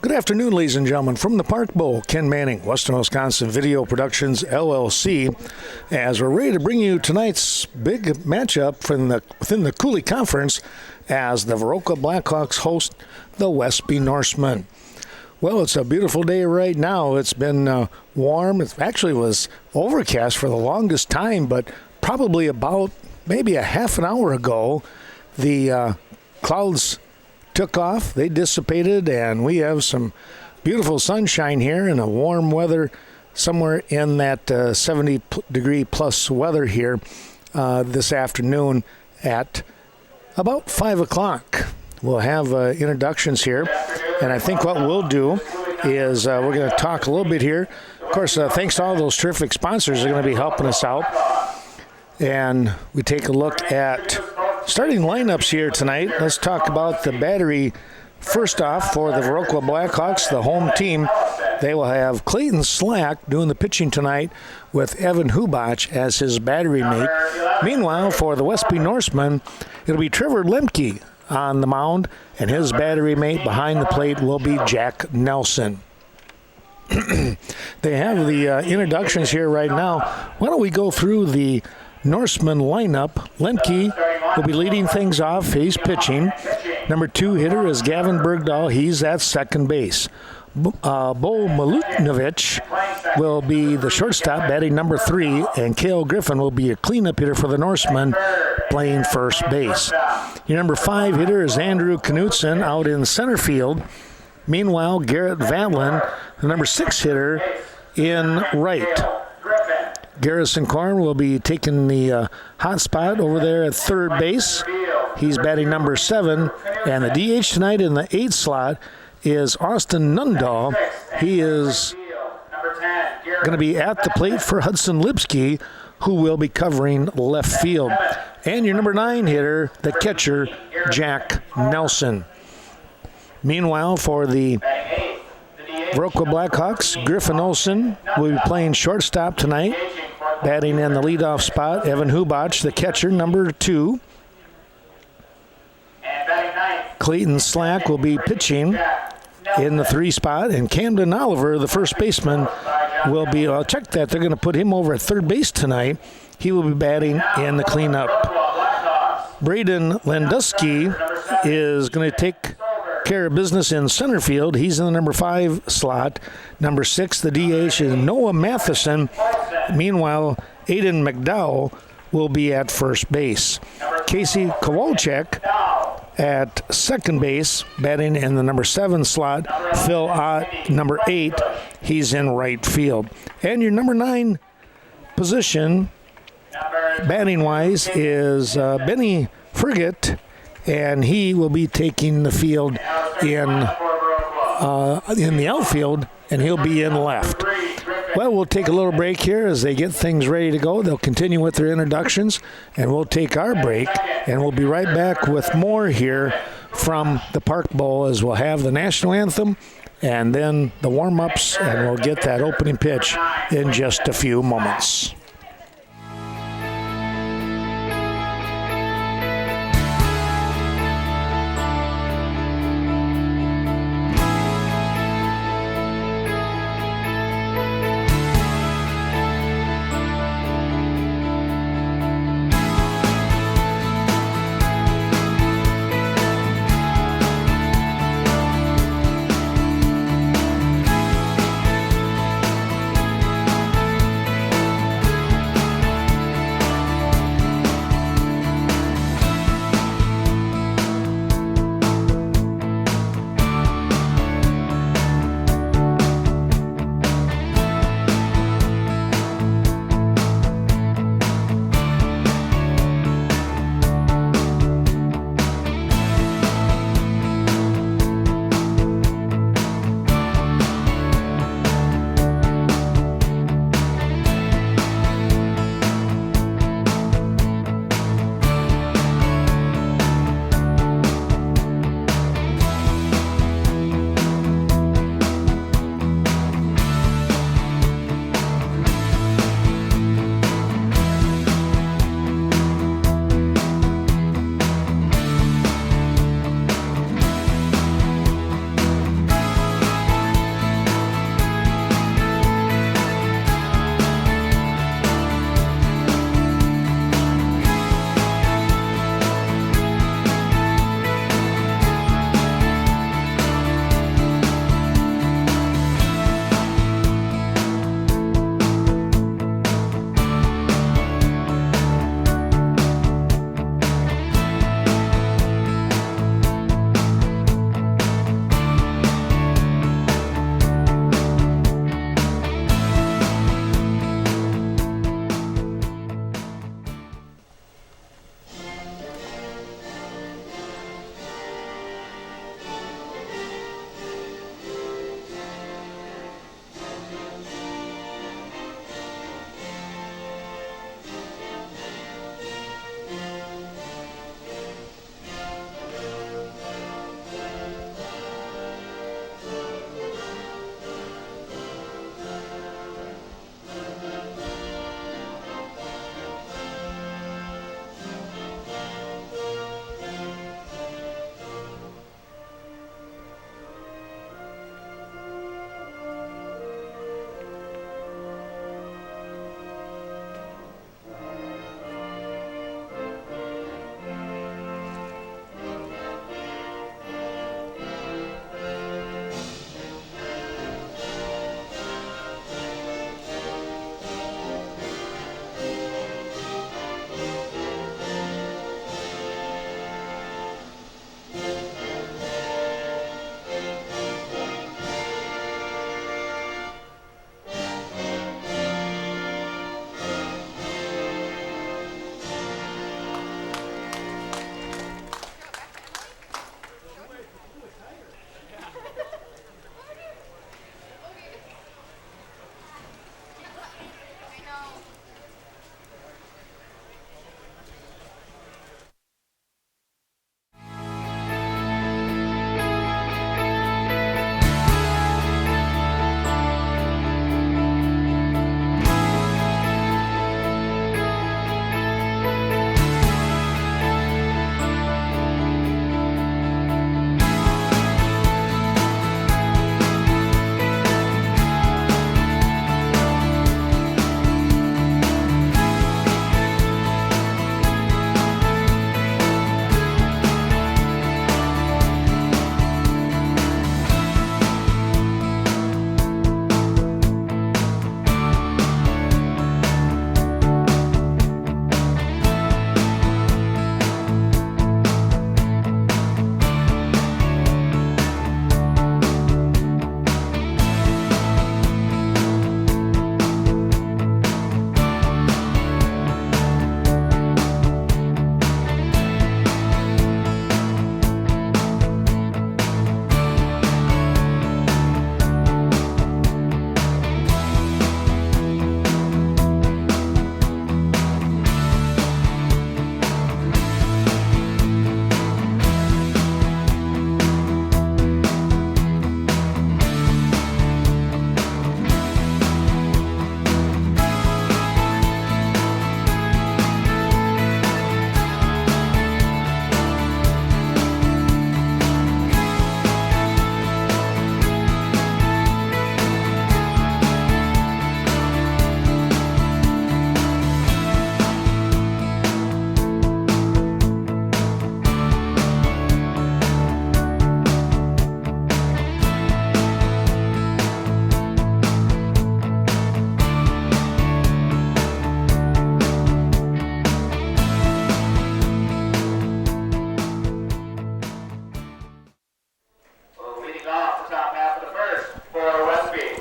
Good afternoon, ladies and gentlemen. From the Park Bowl, Ken Manning, Western Wisconsin Video Productions, LLC, as we're ready to bring you tonight's big matchup within the Coulee Conference as the Viroqua Blackhawks host the Westby Norsemen. Well, it's a beautiful day right now. It's been warm. It actually was overcast for the longest time, but probably about maybe a half an hour ago, the clouds took off, they dissipated, and we have some beautiful sunshine here and a warm weather somewhere in that 70 degree plus weather here this afternoon at about 5 o'clock. We'll have introductions here, and I think what we'll do is we're going to talk a little bit here. Of course, thanks to all those terrific sponsors that are going to be helping us out. And we take a look at starting lineups here tonight. Let's talk about the battery. First off, for the Viroqua Blackhawks, the home team, they will have Clayton Slack doing the pitching tonight with Evan Hubach as his battery mate. Meanwhile, for the Westby Norsemen, it'll be Trevor Lemke on the mound, and his battery mate behind the plate will be Jack Nelson. They have the introductions here right now. Why don't we go through the Norseman lineup? Lemke will be leading things off. He's pitching. Number 2 hitter is Gavin Bergdahl. He's at second base. Bo Milutinovic will be the shortstop, batting number 3, and Cale Griffin will be a cleanup hitter for the Norsemen, playing first base. Your number 5 hitter is Andrew Knutson out in center field. Meanwhile, Garrett Vantlin, the number 6 hitter, in right. Garrison Korn will be taking the hot spot over there at third base. He's batting number 7. And the DH tonight in the 8th slot is Austin Nundahl. He is going to be at the plate for Hudson Lipsky, who will be covering left field. And your number 9 hitter, the catcher, Jack Nelson. Meanwhile, for the Viroqua Blackhawks, Griffin Olsen will be playing shortstop tonight. Batting in the leadoff spot, Evan Hubach, the catcher, number 2. Clayton Slack will be pitching in the 3 spot, and Camden Oliver, the first baseman, will be, I'll check that, they're going to put him over at third base tonight. He will be batting in the cleanup. Braden Landusky is going to take care of business in center field. He's in the number 5 slot. Number 6, the DH, is Noah Matheson. Meanwhile, Aiden McDowell will be at first base. Casey Kowalczyk at second base, batting in the number 7 slot. Phil Ott, number 8, he's in right field. And your number 9 position, batting-wise, is Benny Frigate, and he will be taking the field in the outfield, and he'll be in left. Well, we'll take a little break here as they get things ready to go. They'll continue with their introductions, and we'll take our break, and we'll be right back with more here from the Park Bowl as we'll have the national anthem and then the warm-ups, and we'll get that opening pitch in just a few moments.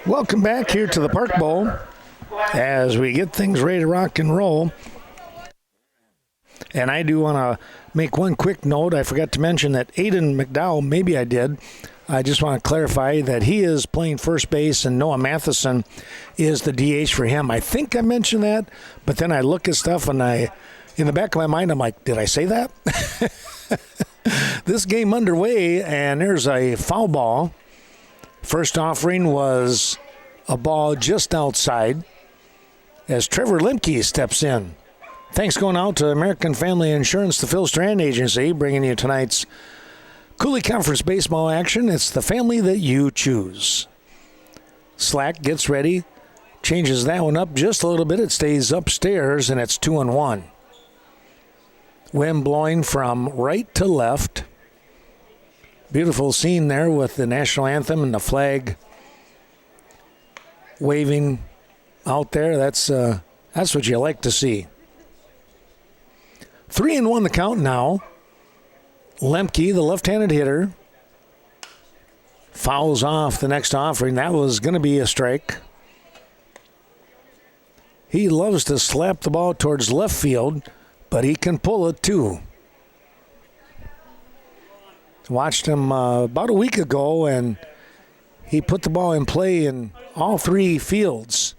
Welcome back here to the Park Bowl as we get things ready to rock and roll. And I do want to make one quick note. I forgot to mention that Aiden McDowell, maybe I did. I just want to clarify that he is playing first base and Noah Matheson is the DH for him. I think I mentioned that, but then I look at stuff and in the back of my mind, I'm like, did I say that? This game underway, and there's a foul ball. First offering was a ball just outside as Trevor Lemke steps in. Thanks going out to American Family Insurance, the Phil Strand Agency, bringing you tonight's Coulee Conference baseball action. It's the family that you choose. Slack gets ready, changes that one up just a little bit. It stays upstairs, and it's 2-1. Wind blowing from right to left. Beautiful scene there with the national anthem and the flag waving out there. That's what you like to see. 3-1 the count now. Lemke, the left-handed hitter, fouls off the next offering. That was going to be a strike. He loves to slap the ball towards left field, but he can pull it too. Watched him about a week ago, and he put the ball in play in all three fields.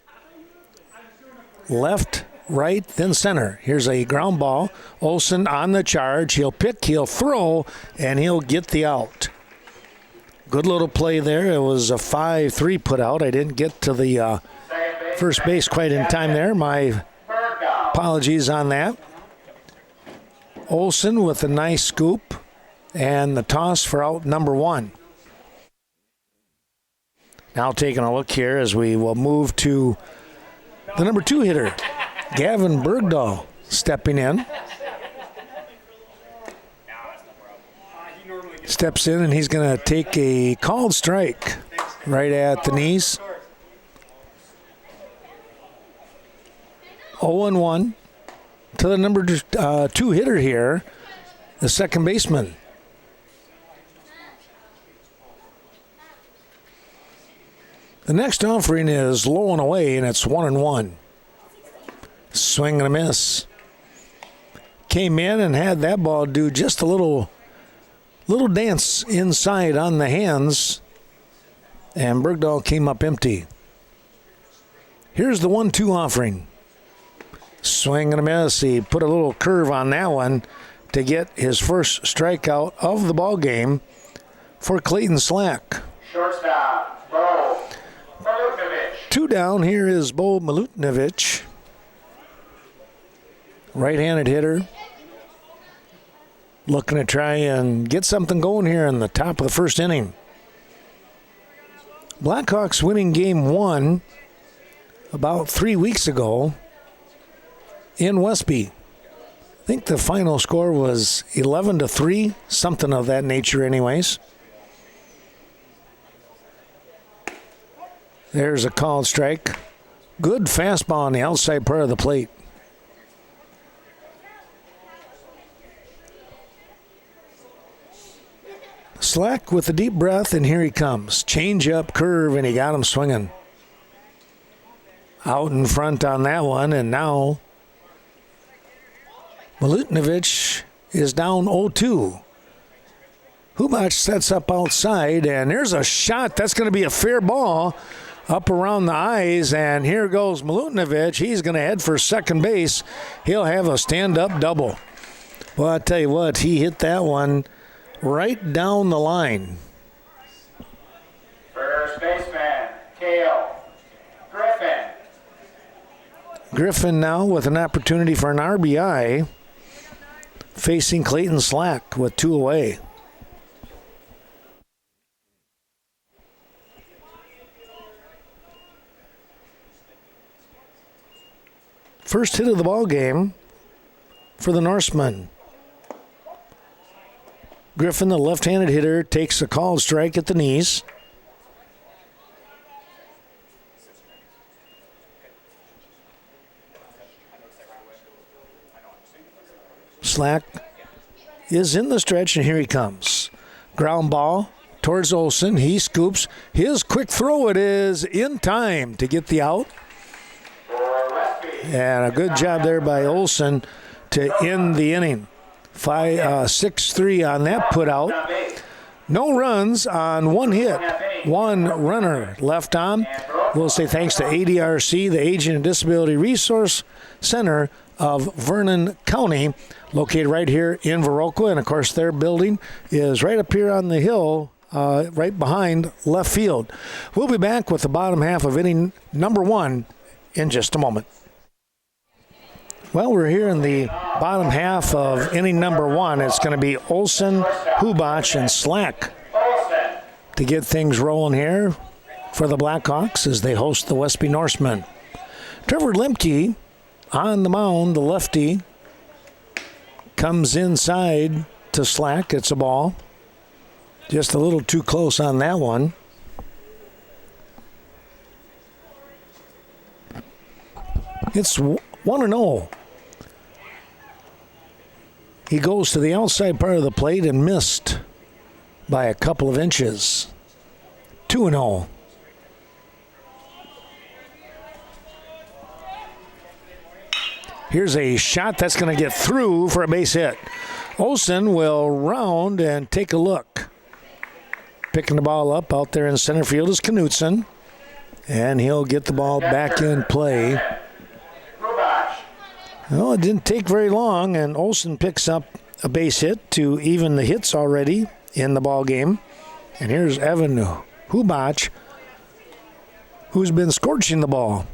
Left, right, then center. Here's a ground ball. Olsen on the charge. He'll pick, he'll throw, and he'll get the out. Good little play there. It was a 5-3 put out. I didn't get to the first base quite in time there. My apologies on that. Olsen with a nice scoop and the toss for out number one. Now taking a look here as we will move to the number two hitter, Gavin Bergdahl, stepping in. Steps in, and he's going to take a called strike right at the knees. 0-1 to the number two hitter here, the second baseman. The next offering is low and away, and it's 1-1. Swing and a miss. Came in and had that ball do just a little dance inside on the hands, and Bergdahl came up empty. Here's the 1-2 offering. Swing and a miss. He put a little curve on that one to get his first strikeout of the ball game for Clayton Slack. Shortstop, Bo Milutinovic. Two down. Here is Bo Milutinovic. Right-handed hitter. Looking to try and get something going here in the top of the first inning. Blackhawks winning game one about 3 weeks ago in Westby. I think the final score was 11-3, something of that nature anyways. There's a called strike. Good fastball on the outside part of the plate. Slack with a deep breath, and here he comes. Change up, curve, and he got him swinging. Out in front on that one, and now Milutinovic is down 0-2. Hubach sets up outside, and there's a shot. That's going to be a fair ball up around the eyes, and here goes Milutinovic. He's going to head for second base. He'll have a stand-up double. Well, I tell you what, he hit that one right down the line. First baseman, Cale Griffin. Griffin now with an opportunity for an RBI, facing Clayton Slack with two away. First hit of the ball game for the Norsemen. Griffin, the left-handed hitter, takes a called strike at the knees. Slack is in the stretch, and here he comes. Ground ball towards Olsen. He scoops. His quick throw, it is in time to get the out. And a good job there by Olsen to end the inning. 6-3 on that put out. No runs on one hit. One runner left on. We'll say thanks to ADRC, the Aging and Disability Resource Center of Vernon County, located right here in Viroqua. And, of course, their building is right up here on the hill, right behind left field. We'll be back with the bottom half of inning number 1 in just a moment. Well, we're here in the bottom half of inning number 1. It's going to be Olsen, Hubach, and Slack to get things rolling here for the Blackhawks as they host the Westby Norsemen. Trevor Lemke on the mound, the lefty, comes inside to Slack. It's a ball. Just a little too close on that one. It's 1-0. He goes to the outside part of the plate and missed by a couple of inches. 2-0. Here's a shot that's going to get through for a base hit. Olsen will round and take a look. Picking the ball up out there in center field is Knutson. And he'll get the ball back in play. Well, it didn't take very long, and Olsen picks up a base hit to even the hits already in the ball game. And here's Evan Hubach, who's been scorching the ball.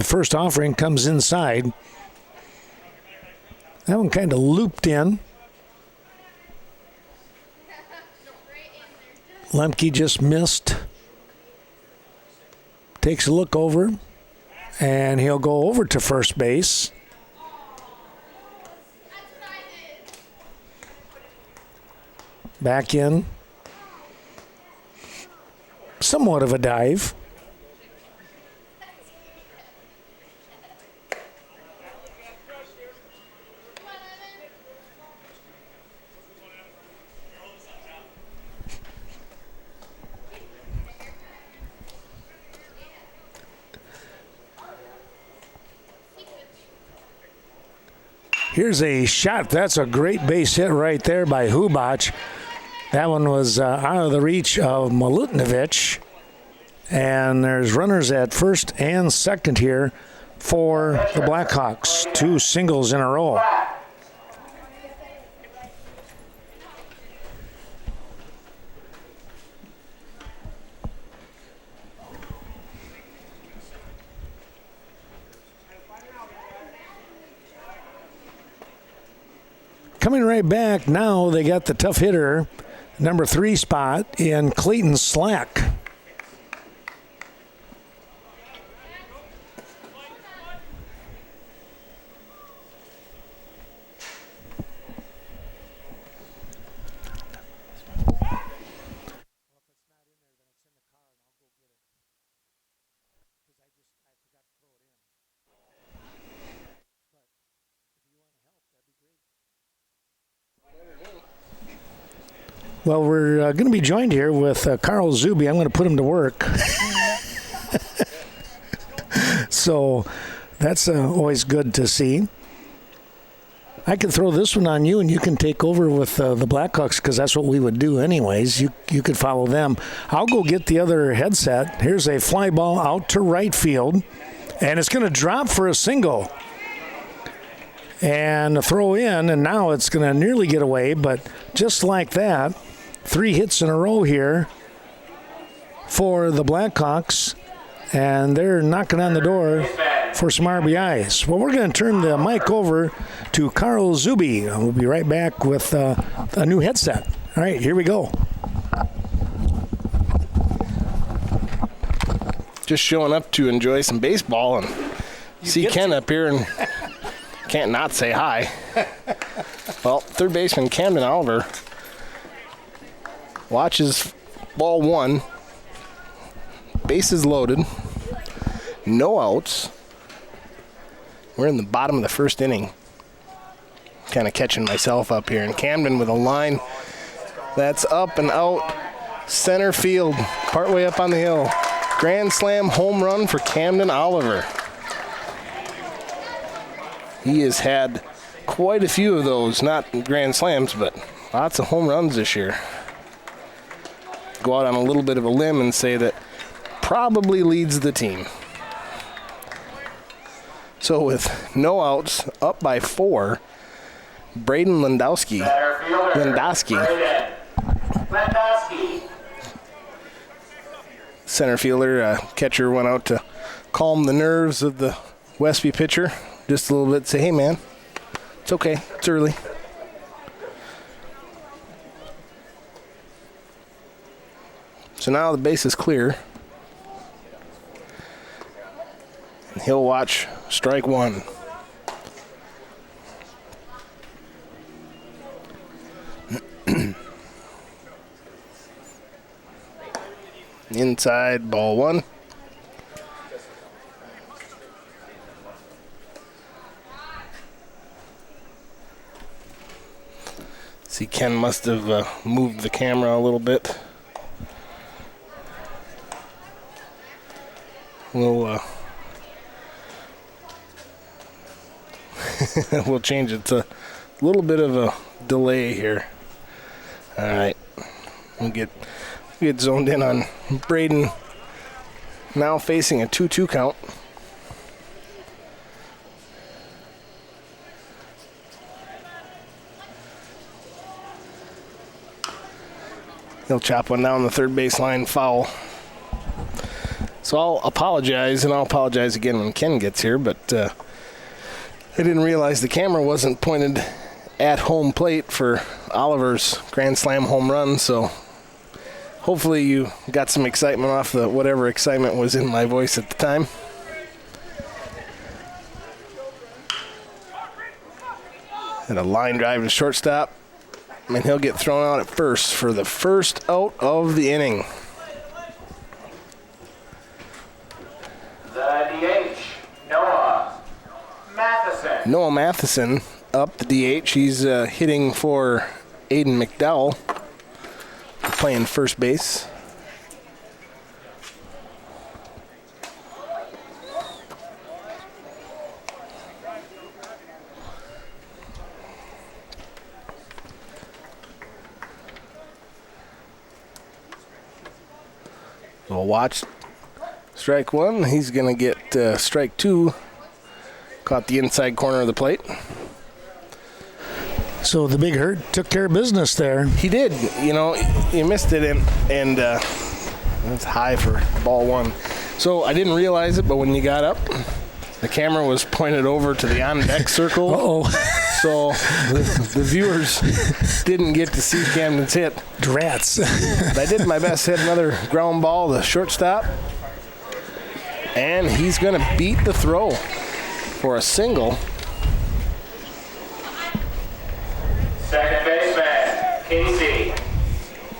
First offering comes inside. That one kind of looped in. Lemke just missed. Takes a look over, and he'll go over to first base. Back in. Somewhat of a dive. Here's a shot. That's a great base hit right there by Hubach. That one was out of the reach of Milutinovic. And there's runners at first and second here for the Blackhawks. 2 singles in a row. Coming right back now, they got the tough hitter, number 3 spot in Clayton Slack. Well, we're going to be joined here with Carl Zuby. I'm going to put him to work. So that's always good to see. I can throw this one on you, and you can take over with the Blackhawks because that's what we would do anyways. You could follow them. I'll go get the other headset. Here's a fly ball out to right field, and it's going to drop for a single. And a throw in, and now it's going to nearly get away, but just like that, 3 hits in a row here for the Blackhawks, and they're knocking on the door for some RBIs. Well, we're going to turn the mic over to Carl Zuby. We'll be right back with a new headset. All right, here we go. Just showing up to enjoy some baseball and see Ken up here and can't not say hi. Well, third baseman Camden Oliver watches ball 1. Bases loaded. No outs. We're in the bottom of the first inning. kind of catching myself up here. And Camden with a line that's up and out. Center field, partway up on the hill. Grand slam home run for Camden Oliver. He has had quite a few of those, not grand slams, but lots of home runs this year. Go out on a little bit of a limb and say that probably leads the team. So with no outs, up by 4, Braden Landowski. Center fielder, catcher went out to calm the nerves of the Westby pitcher just a little bit. Say, hey man, it's okay, it's early. So now the base is clear. And he'll watch strike 1. Inside, ball 1. See, Ken must have moved the camera a little bit. We'll we'll change it to a little bit of a delay here. All right, we'll get zoned in on Braden. Now facing a 2-2 count. He'll chop one down the third baseline, foul. So I'll apologize, and I'll apologize again when Ken gets here, but I didn't realize the camera wasn't pointed at home plate for Oliver's grand slam home run, so hopefully you got some excitement off the whatever excitement was in my voice at the time. And a line drive to shortstop, and he'll get thrown out at first for the first out of the inning. The DH, Noah Matheson up the DH. He's hitting for Aiden McDowell, playing first base. We'll watch strike 1. He's going to get strike 2. Caught the inside corner of the plate. So the Big Hurt took care of business there. He did. You know, you missed it, and that's high for ball 1. So I didn't realize it, but when you got up, the camera was pointed over to the on-deck circle. Uh-oh. So the viewers didn't get to see Camden's hit. Drats. But I did my best, hit another ground ball to shortstop. And he's going to beat the throw for a single. Second baseman, Casey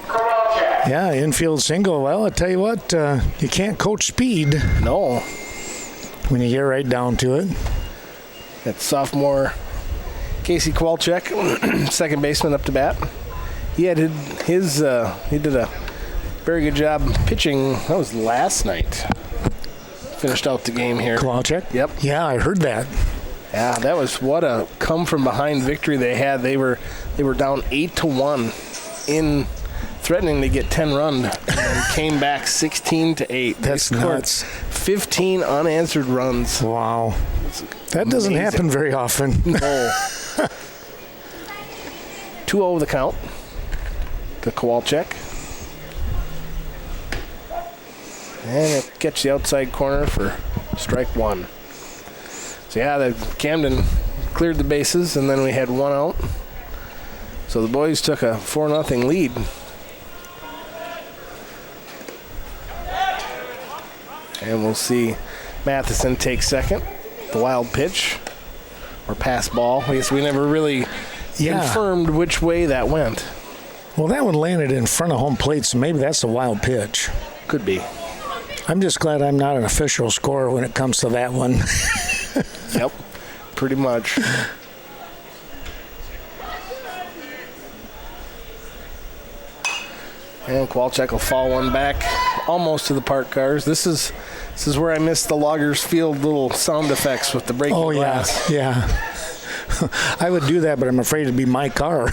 Kowalczyk. Yeah, infield single. Well, I tell you what, you can't coach speed No. when you get right down to it. That's sophomore Casey Kowalczyk, second baseman up to bat. He had he did a very good job pitching. That was last night. Finished out the game here. Kowalczyk? Yep. Yeah, I heard that. Yeah, that was what a come from behind victory they had. They were down 8-1 in threatening to get 10 run and came back 16-8. That's they scored nuts. 15 unanswered runs. Wow. That doesn't happen very often. No. 2-0 the count to Kowalczyk. And it gets the outside corner for strike 1. So yeah, the Camden cleared the bases, and then we had 1 out. So the boys took a 4-0 lead. And we'll see Matheson take second. The wild pitch or pass ball. I guess we never really confirmed which way that went. Well, that one landed in front of home plate, so maybe that's a wild pitch. Could be. I'm just glad I'm not an official scorer when it comes to that one. Yep, pretty much. And Kowalczyk will fall one back almost to the park cars. This is where I missed the Loggers Field little sound effects with the breaking glass. Yeah. I would do that, but I'm afraid it'd be my car.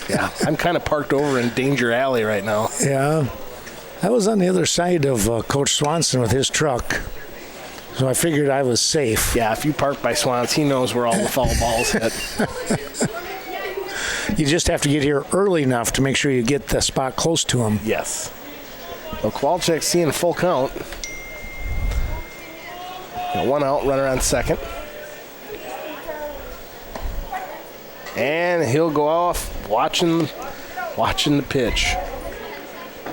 Yeah, I'm kind of parked over in Danger Alley right now. Yeah. I was on the other side of Coach Swanson with his truck, so I figured I was safe. Yeah, if you park by Swans, he knows where all the foul balls hit. You just have to get here early enough to make sure you get the spot close to him. Yes. Well, Kowalczyk's seeing full count. Got one out, runner on second. And he'll go off watching the pitch.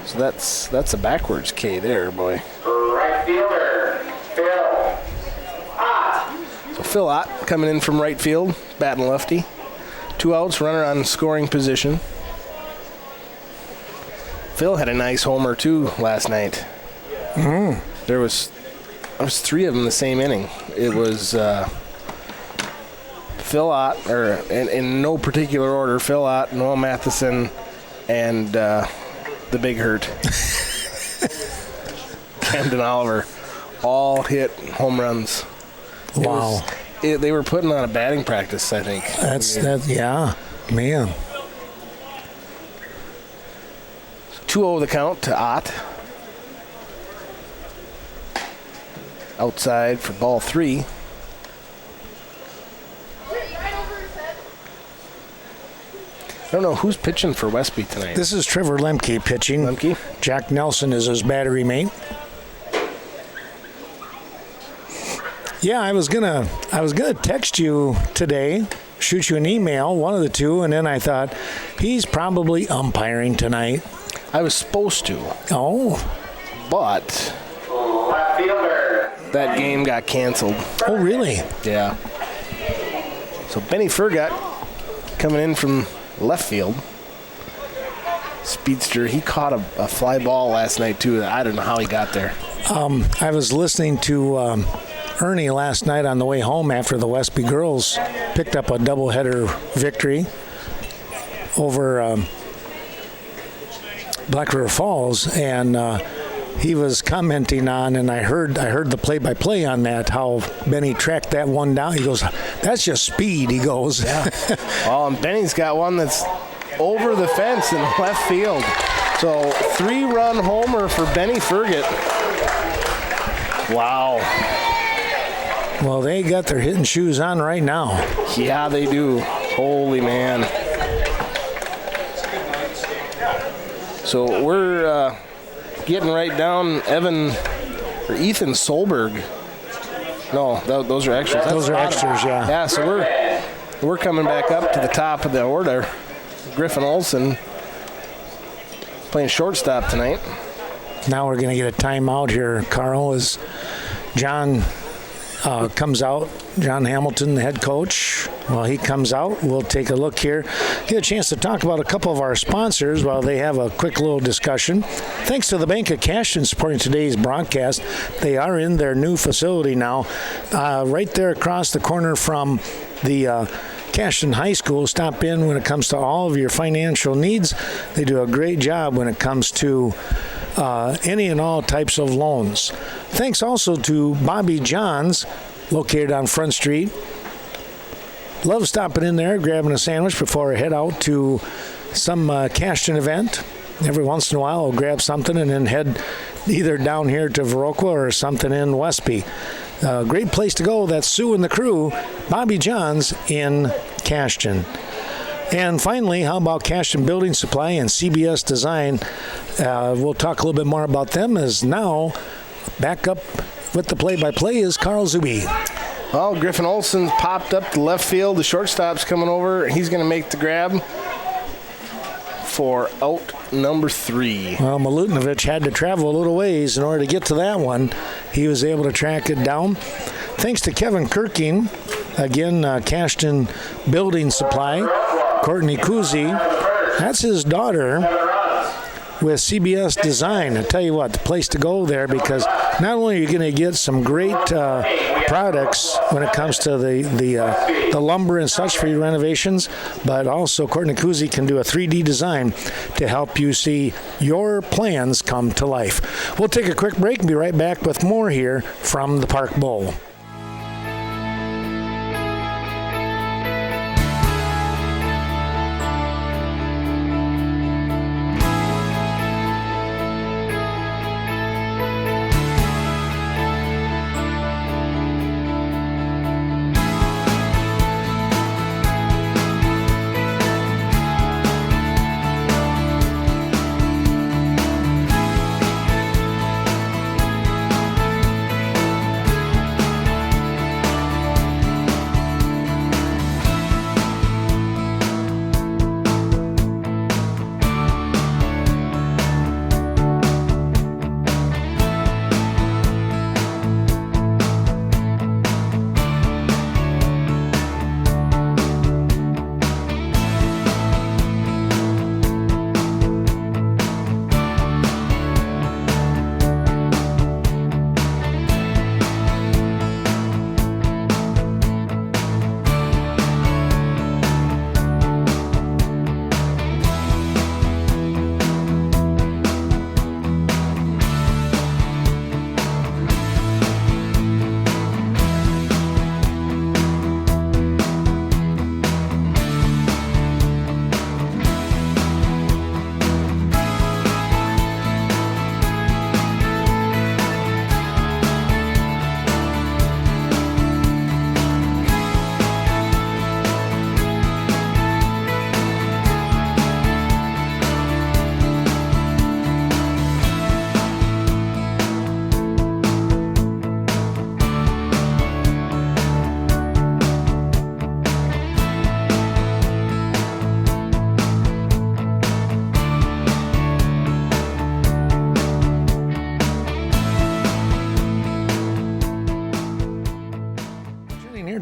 So that's a backwards K there, boy. Right fielder, Phil Ott. So Phil Ott coming in from right field, batting lefty. 2 outs, runner on scoring position. Phil had a nice homer too last night. There was 3 of them the same inning. It was Phil Ott, or in no particular order, Phil Ott, Noah Matheson, and the Big Hurt. Camden Oliver all hit home runs. Wow. They were putting on a batting practice, I think. Yeah, man. 2-0 the count to Ott. Outside for ball 3. I don't know who's pitching for Westby tonight. This is Trevor Lemke pitching. Lemke? Jack Nelson is his battery mate. Yeah, I was gonna text you today, shoot you an email, one of the two, and then I thought he's probably umpiring tonight. I was supposed to. Oh. But Left fielder, that game got canceled. Oh, really? Yeah. So Benny Furgot coming in from left field. Speedster, he caught a fly ball last night too. I don't know how he got there. I was listening to Ernie last night on the way home after the Westby girls picked up a doubleheader victory over Black River Falls, and he was commenting on, and I heard the play-by-play on that, how Benny tracked that one down. He goes, "That's just speed," he goes. Yeah. Oh, and Benny's got one that's over the fence in left field. So 3-run homer for Benny Furgot. Wow. Well, they got their hitting shoes on right now. Yeah, they do. Holy man. So we're getting right down Ethan Solberg. No, those are extras. Those are extras, yeah. Yeah, so we're coming back up to the top of the order. Griffin Olson playing shortstop tonight. Now we're going to get a timeout here, Carl, as John comes out. John Hamilton, the head coach. While he comes out, we'll take a look here. Get a chance to talk about a couple of our sponsors while they have a quick little discussion. Thanks to the Bank of Cashton supporting today's broadcast. They are in their new facility now, right there across the corner from the Cashton High School. Stop in when it comes to all of your financial needs. They do a great job when it comes to any and all types of loans. Thanks also to Bobby John's, located on Front Street. Love stopping in there, grabbing a sandwich before I head out to some Cashton event. Every once in a while, I'll grab something and then head either down here to Viroqua or something in Westby. Great place to go. That's Sue and the crew. Bobby John's in Cashton. And finally, how about Cashton Building Supply and CBS Design? We'll talk a little bit more about them, as now back up with the play-by-play is Carl Zuby. Well, Griffin Olson's popped up to left field. The shortstop's coming over. He's going to make the grab for out number 3. Well, Milutinovic had to travel a little ways in order to get to that one. He was able to track it down. Thanks to Kevin Kirking, again, Cashton Building Supply. Courtney Kuzi, that's his daughter with CBS Design. I tell you what, the place to go there, because not only are you going to get some great products when it comes to the lumber and such for your renovations, but also Courtney Coulee can do a 3D design to help you see your plans come to life. We'll take a quick break and be right back with more here from the Park Bowl.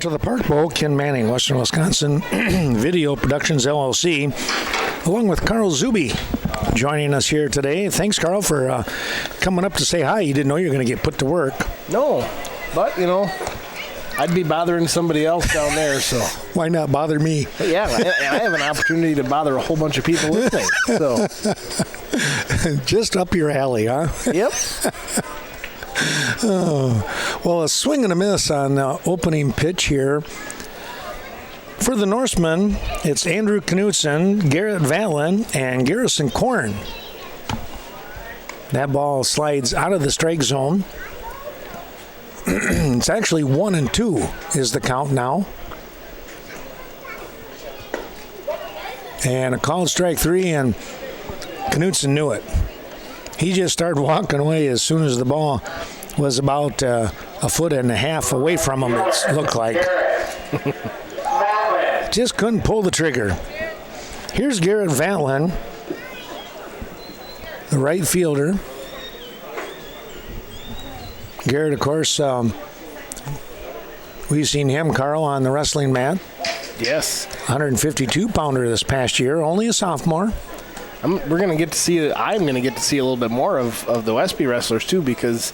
To the Park Bowl, Ken Manning, Western Wisconsin Video Productions LLC, along with Carl Zuby joining us here today. Thanks, Carl, for coming up to say hi. You didn't know you were going to get put to work. No, but, I'd be bothering somebody else down there, so. Why not bother me? But yeah, I have an opportunity to bother a whole bunch of people listening, so. Just up your alley, huh? Yep. Well, a swing and a miss on opening pitch here. For the Norsemen, it's Andrew Knutson, Garrett Valen, and Garrison Korn. That ball slides out of the strike zone. It's actually 1-2 is the count now. And a called strike three, and Knutson knew it. He just started walking away as soon as the ball was about a foot and a half away from him, it looked like. Just couldn't pull the trigger. Here's Garrett Valen, the right fielder. Garrett, of course, we've seen him, Carl, on the wrestling mat. Yes. 152-pounder this past year, only a sophomore. I'm going to get to see a little bit more of the Westby wrestlers, too, because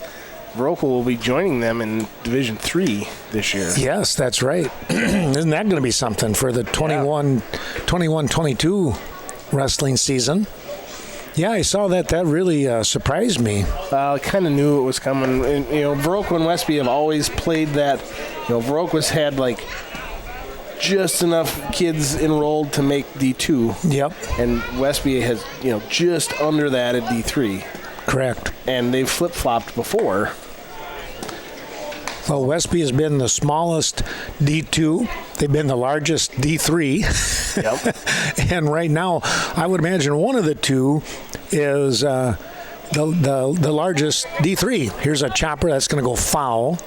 Viroqua will be joining them in Division III this year. Yes, that's right. Isn't that going to be something for the 21-22 wrestling season? Yeah, I saw that. That really surprised me. I kind of knew it was coming. And, Viroqua and Westby have always played that. Viroqua's had, just enough kids enrolled to make D2. Yep. And Westby has, just under that at D3. Correct. And they've flip-flopped before. Well, Westby has been the smallest D2. They've been the largest D3. Yep. And right now, I would imagine one of the two is the largest D3. Here's a chopper that's going to go foul.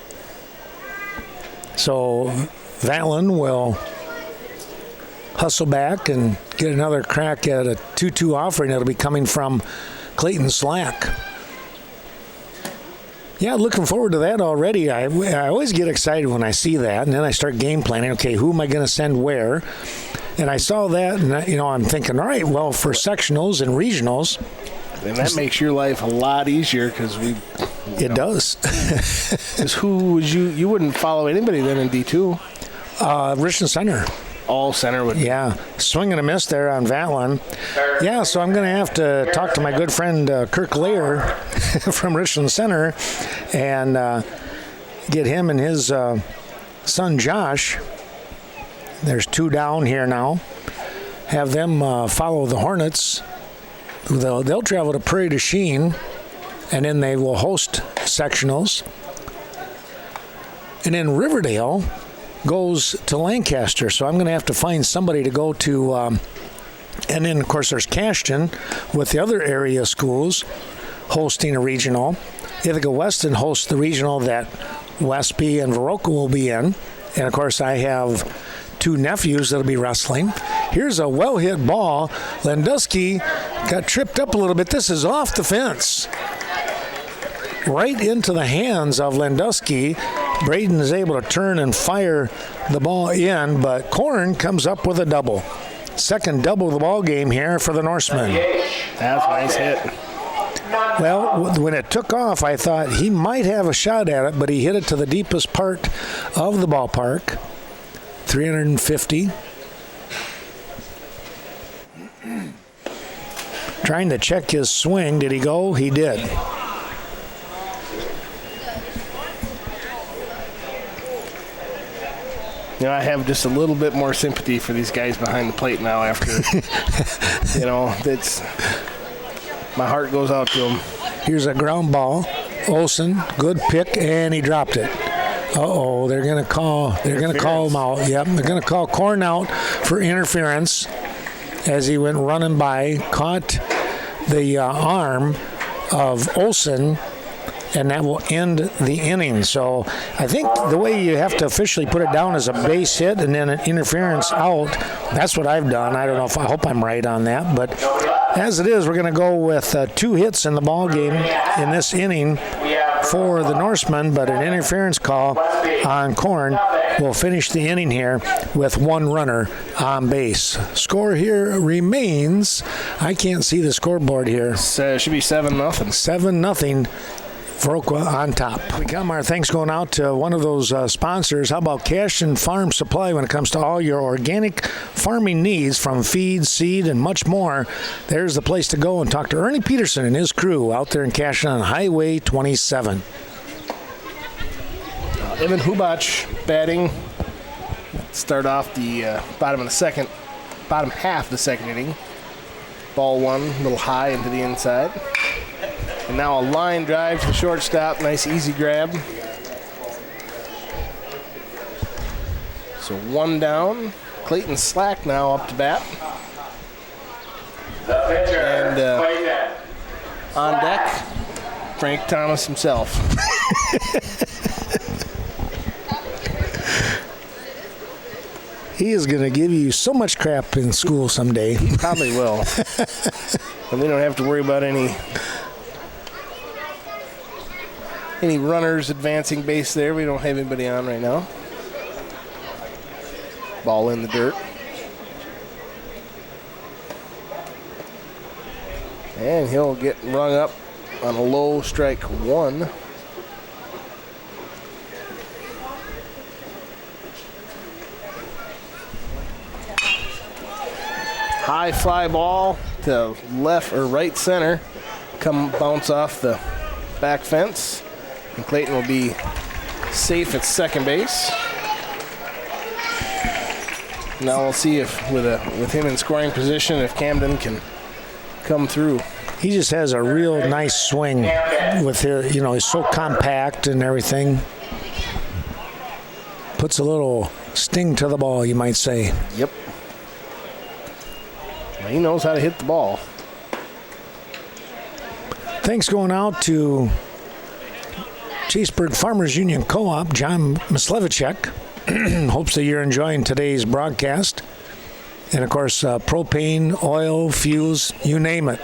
So Valen will hustle back and get another crack at a 2-2 offering that'll be coming from Clayton Slack. Yeah, looking forward to that already. I always get excited when I see that, and then I start game planning. Okay, who am I going to send where? And I saw that, and I'm thinking, all right, well, for sectionals and regionals, And that makes your life a lot easier because It does. Because who would you wouldn't follow anybody then in D2? Richmond Center. All center would. Yeah, swing and a miss there on Vatlin. Yeah, so I'm going to have to talk to my good friend Kirk Lear from Richmond Center and get him and his son Josh. There's 2 down here now. Have them follow the Hornets. They'll travel to Prairie du Chien, and then they will host sectionals. And then Riverdale goes to Lancaster, so I'm going to have to find somebody to go to. And then, of course, there's Cashton with the other area schools hosting a regional. Ithaca Weston hosts the regional that Westby and Viroqua will be in. And, of course, I have 2 nephews that'll be wrestling. Here's a well-hit ball. Landusky got tripped up a little bit. This is off the fence. Right into the hands of Landusky. Braden is able to turn and fire the ball in, but Korn comes up with a double. Second double of the ball game here for the Norsemen. That's a nice hit. Well, when it took off, I thought he might have a shot at it, but he hit it to the deepest part of the ballpark. 350. Trying to check his swing. Did he go? He did. You know, I have just a little bit more sympathy for these guys behind the plate now after, my heart goes out to them. Here's a ground ball. Olsen, good pick, and he dropped it. Uh-oh, they're going to call him out. Yep, they're going to call Korn out for interference as he went running by, caught the arm of Olsen, and that will end the inning. So I think the way you have to officially put it down is a base hit and then an interference out. That's what I've done. I don't know I hope I'm right on that. But as it is, we're going to go with 2 hits in the ball game in this inning for the Norsemen, but an interference call on Korn will finish the inning here with 1 runner on base. Score here remains, I can't see the scoreboard here. It should be 7-0. 7-0. Viroqua on top. We come, our thanks going out to one of those sponsors. How about Cashton Farm Supply when it comes to all your organic farming needs, from feed, seed, and much more? There's the place to go and talk to Ernie Peterson and his crew out there in Cashton on Highway 27. Evan Hubach batting. Start off the bottom half of the second inning. Ball 1, a little high into the inside. And now a line drive to the shortstop. Nice easy grab. So 1 down. Clayton Slack now up to bat. The pitcher, And Clayton. on deck, Frank Thomas himself. He is going to give you so much crap in school someday. He probably will. And we don't have to worry about any runners advancing base there. We don't have anybody on right now. Ball in the dirt. And he'll get rung up on a low strike 1. High fly ball to left or right center. Come bounce off the back fence. And Clayton will be safe at second base. Now we'll see if with him in scoring position, if Camden can come through. He just has a real nice swing with his, he's so compact and everything. Puts a little sting to the ball, you might say. Yep. Well, he knows how to hit the ball. Thanks going out to Chaseburg Farmers Union Co-op, John Mislevicek. Hopes that you're enjoying today's broadcast. And, of course, propane, oil, fuels, you name it.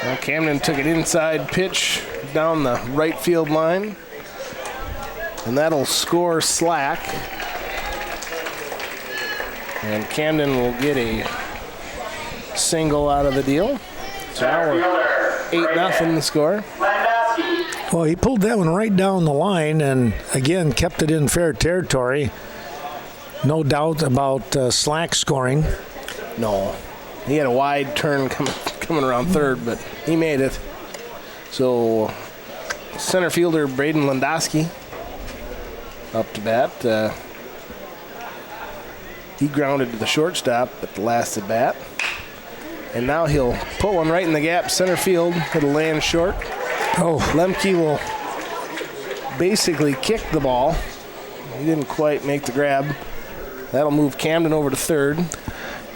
Well, Camden took an inside pitch down the right field line. And that'll score Slack. And Camden will get a single out of the deal. So now we're 8-0 the score. Landowski. Well, he pulled that one right down the line and, again, kept it in fair territory. No doubt about Slack scoring. No. He had a wide turn coming around third, but he made it. So center fielder Braden Landowski up to bat. He grounded to the shortstop at the last at bat. And now he'll put one right in the gap, center field. It'll land short. Oh, Lemke will basically kick the ball. He didn't quite make the grab. That'll move Camden over to third.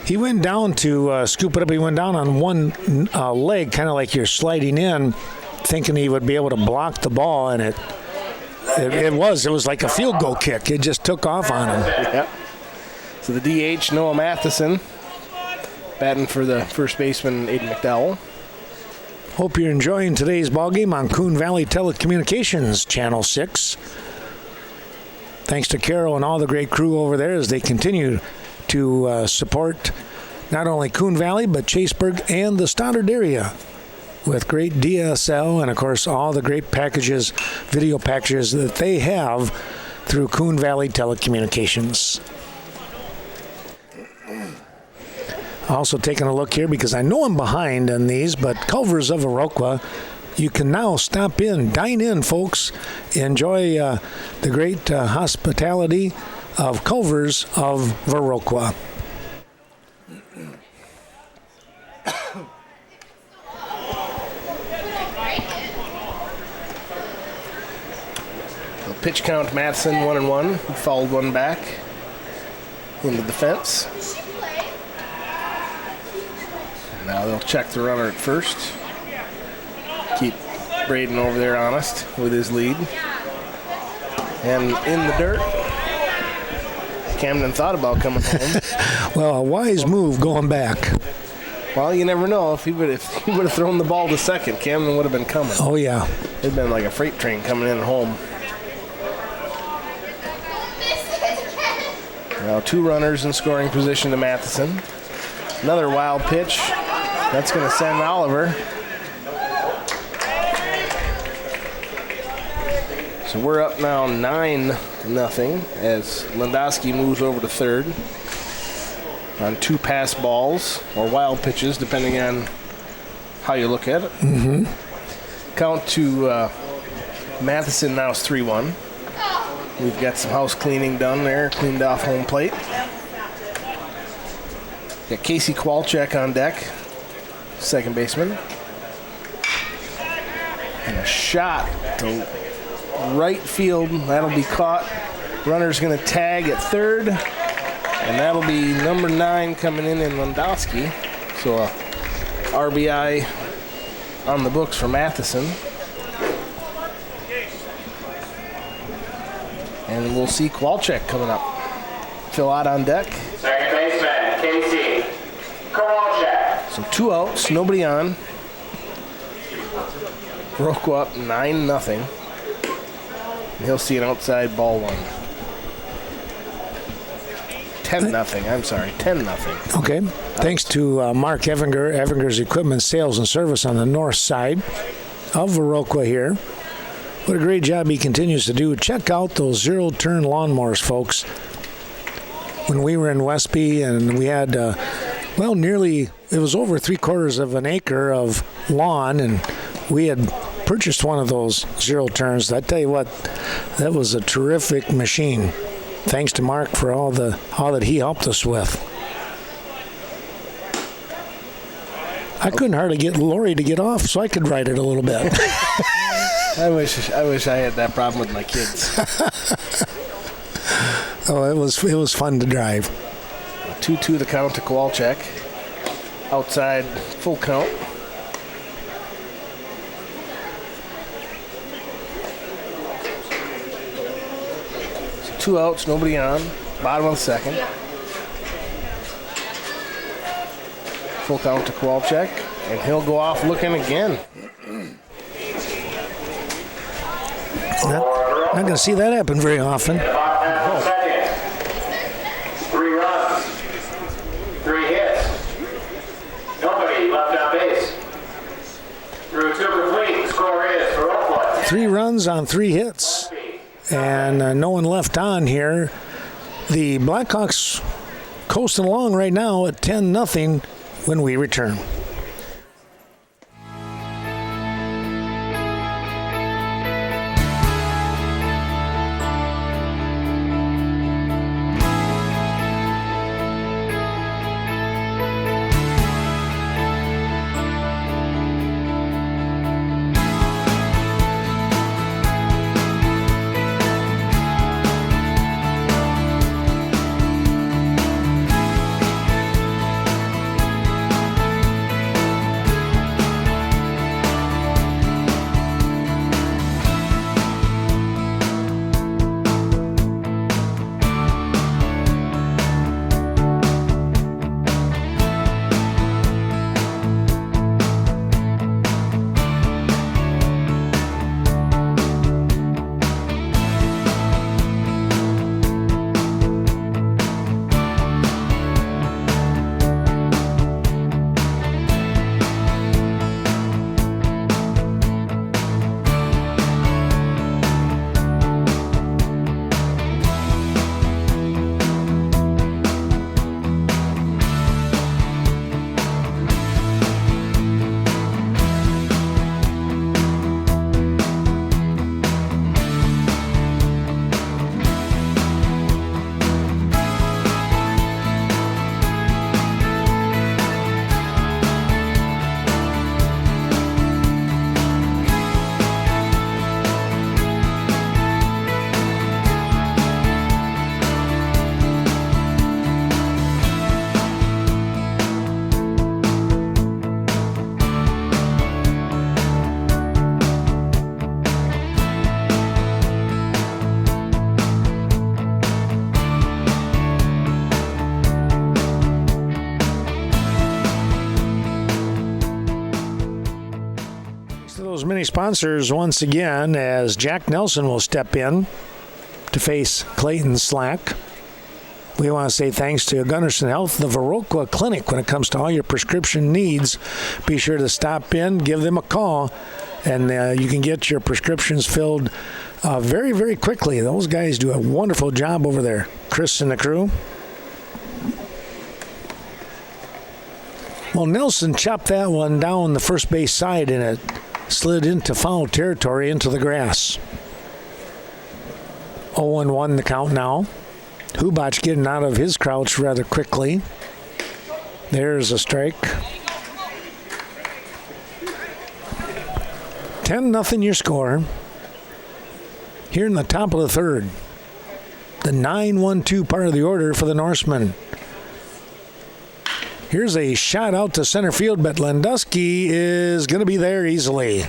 he went down to scoop it up. He went down on one leg, kind of like you're sliding in, thinking he would be able to block the ball, and it was like a field goal kick. It just took off on him. Yep. So the DH, Noah Matheson, batting for the first baseman, Aiden McDowell. Hope you're enjoying today's ballgame on Coon Valley Telecommunications, Channel 6. Thanks to Carol and all the great crew over there as they continue to support not only Coon Valley, but Chaseburg and the Stoddard area with great DSL and, of course, all the great packages, video packages that they have through Coon Valley Telecommunications. Also taking a look here because I know I'm behind on these, but Culver's of Viroqua, you can now stop in, dine in, folks. Enjoy the great hospitality of Culver's of Viroqua. The pitch count, Matheson 1-1. He fouled one back into the fence. Now they'll check the runner at first. Keep Braden over there honest with his lead. And in the dirt, Camden thought about coming home. Well, a wise move going back. Well, you never know. If he would have thrown the ball to second, Camden would have been coming. Oh, yeah. It'd been like a freight train coming in home. Now 2 runners in scoring position to Matheson. Another wild pitch. That's going to send Oliver. So we're up now 9-0 as Landowski moves over to third on 2 pass balls or wild pitches, depending on how you look at it. Mm-hmm. Count to Matheson now is 3-1. We've got some house cleaning done there, cleaned off home plate. Got Casey Kowalczyk on deck, second baseman. And a shot to right field. That'll be caught. Runner's going to tag at third. And that'll be number 9 coming in Landowski. So a RBI on the books for Matheson. And we'll see Kowalczyk coming up. Phil out on deck. Second baseman, Casey Kowalczyk. So 2 outs, nobody on. Viroqua up 9-0. And he'll see an outside ball one. 10-0, I'm sorry, 10-0. Okay. Thanks to Mark Evinger, Evinger's Equipment Sales and Service on the north side of Viroqua here. What a great job he continues to do. Check out those zero-turn lawnmowers, folks. When we were in Westby and we had, nearly, it was over 3/4 of an acre of lawn, and we had purchased one of those zero-turns. I tell you what, that was a terrific machine. Thanks to Mark for all that he helped us with. I couldn't hardly get Lori to get off so I could ride it a little bit. I wish I had that problem with my kids. Oh, it was fun to drive. 2-2 the count to Kowalczyk. Outside, full count. So 2 outs, nobody on. Bottom of the second. Full count to Kowalczyk, and he'll go off looking again. Not going to see that happen very often. Second. 3 runs. 3 hits. Nobody left on base. 3 runs on 3 hits. And no one left on here. The Blackhawks coasting along right now at 10-0 when we return. Many sponsors once again as Jack Nelson will step in to face Clayton Slack. We want to say thanks to Gunnarsson Health, the Viroqua Clinic. When it comes to all your prescription needs, be sure to stop in, give them a call, and you can get your prescriptions filled very, very quickly. Those guys do a wonderful job over there. Chris and the crew. Well, Nelson chopped that one down the first base side, and it slid into foul territory into the grass. 0-1 the count now. Hubach getting out of his crouch rather quickly. There's a strike. 10-0 your score. Here in the top of the third. The 9-1-2 part of the order for the Norsemen. Here's a shot out to center field, but Landusky is going to be there easily.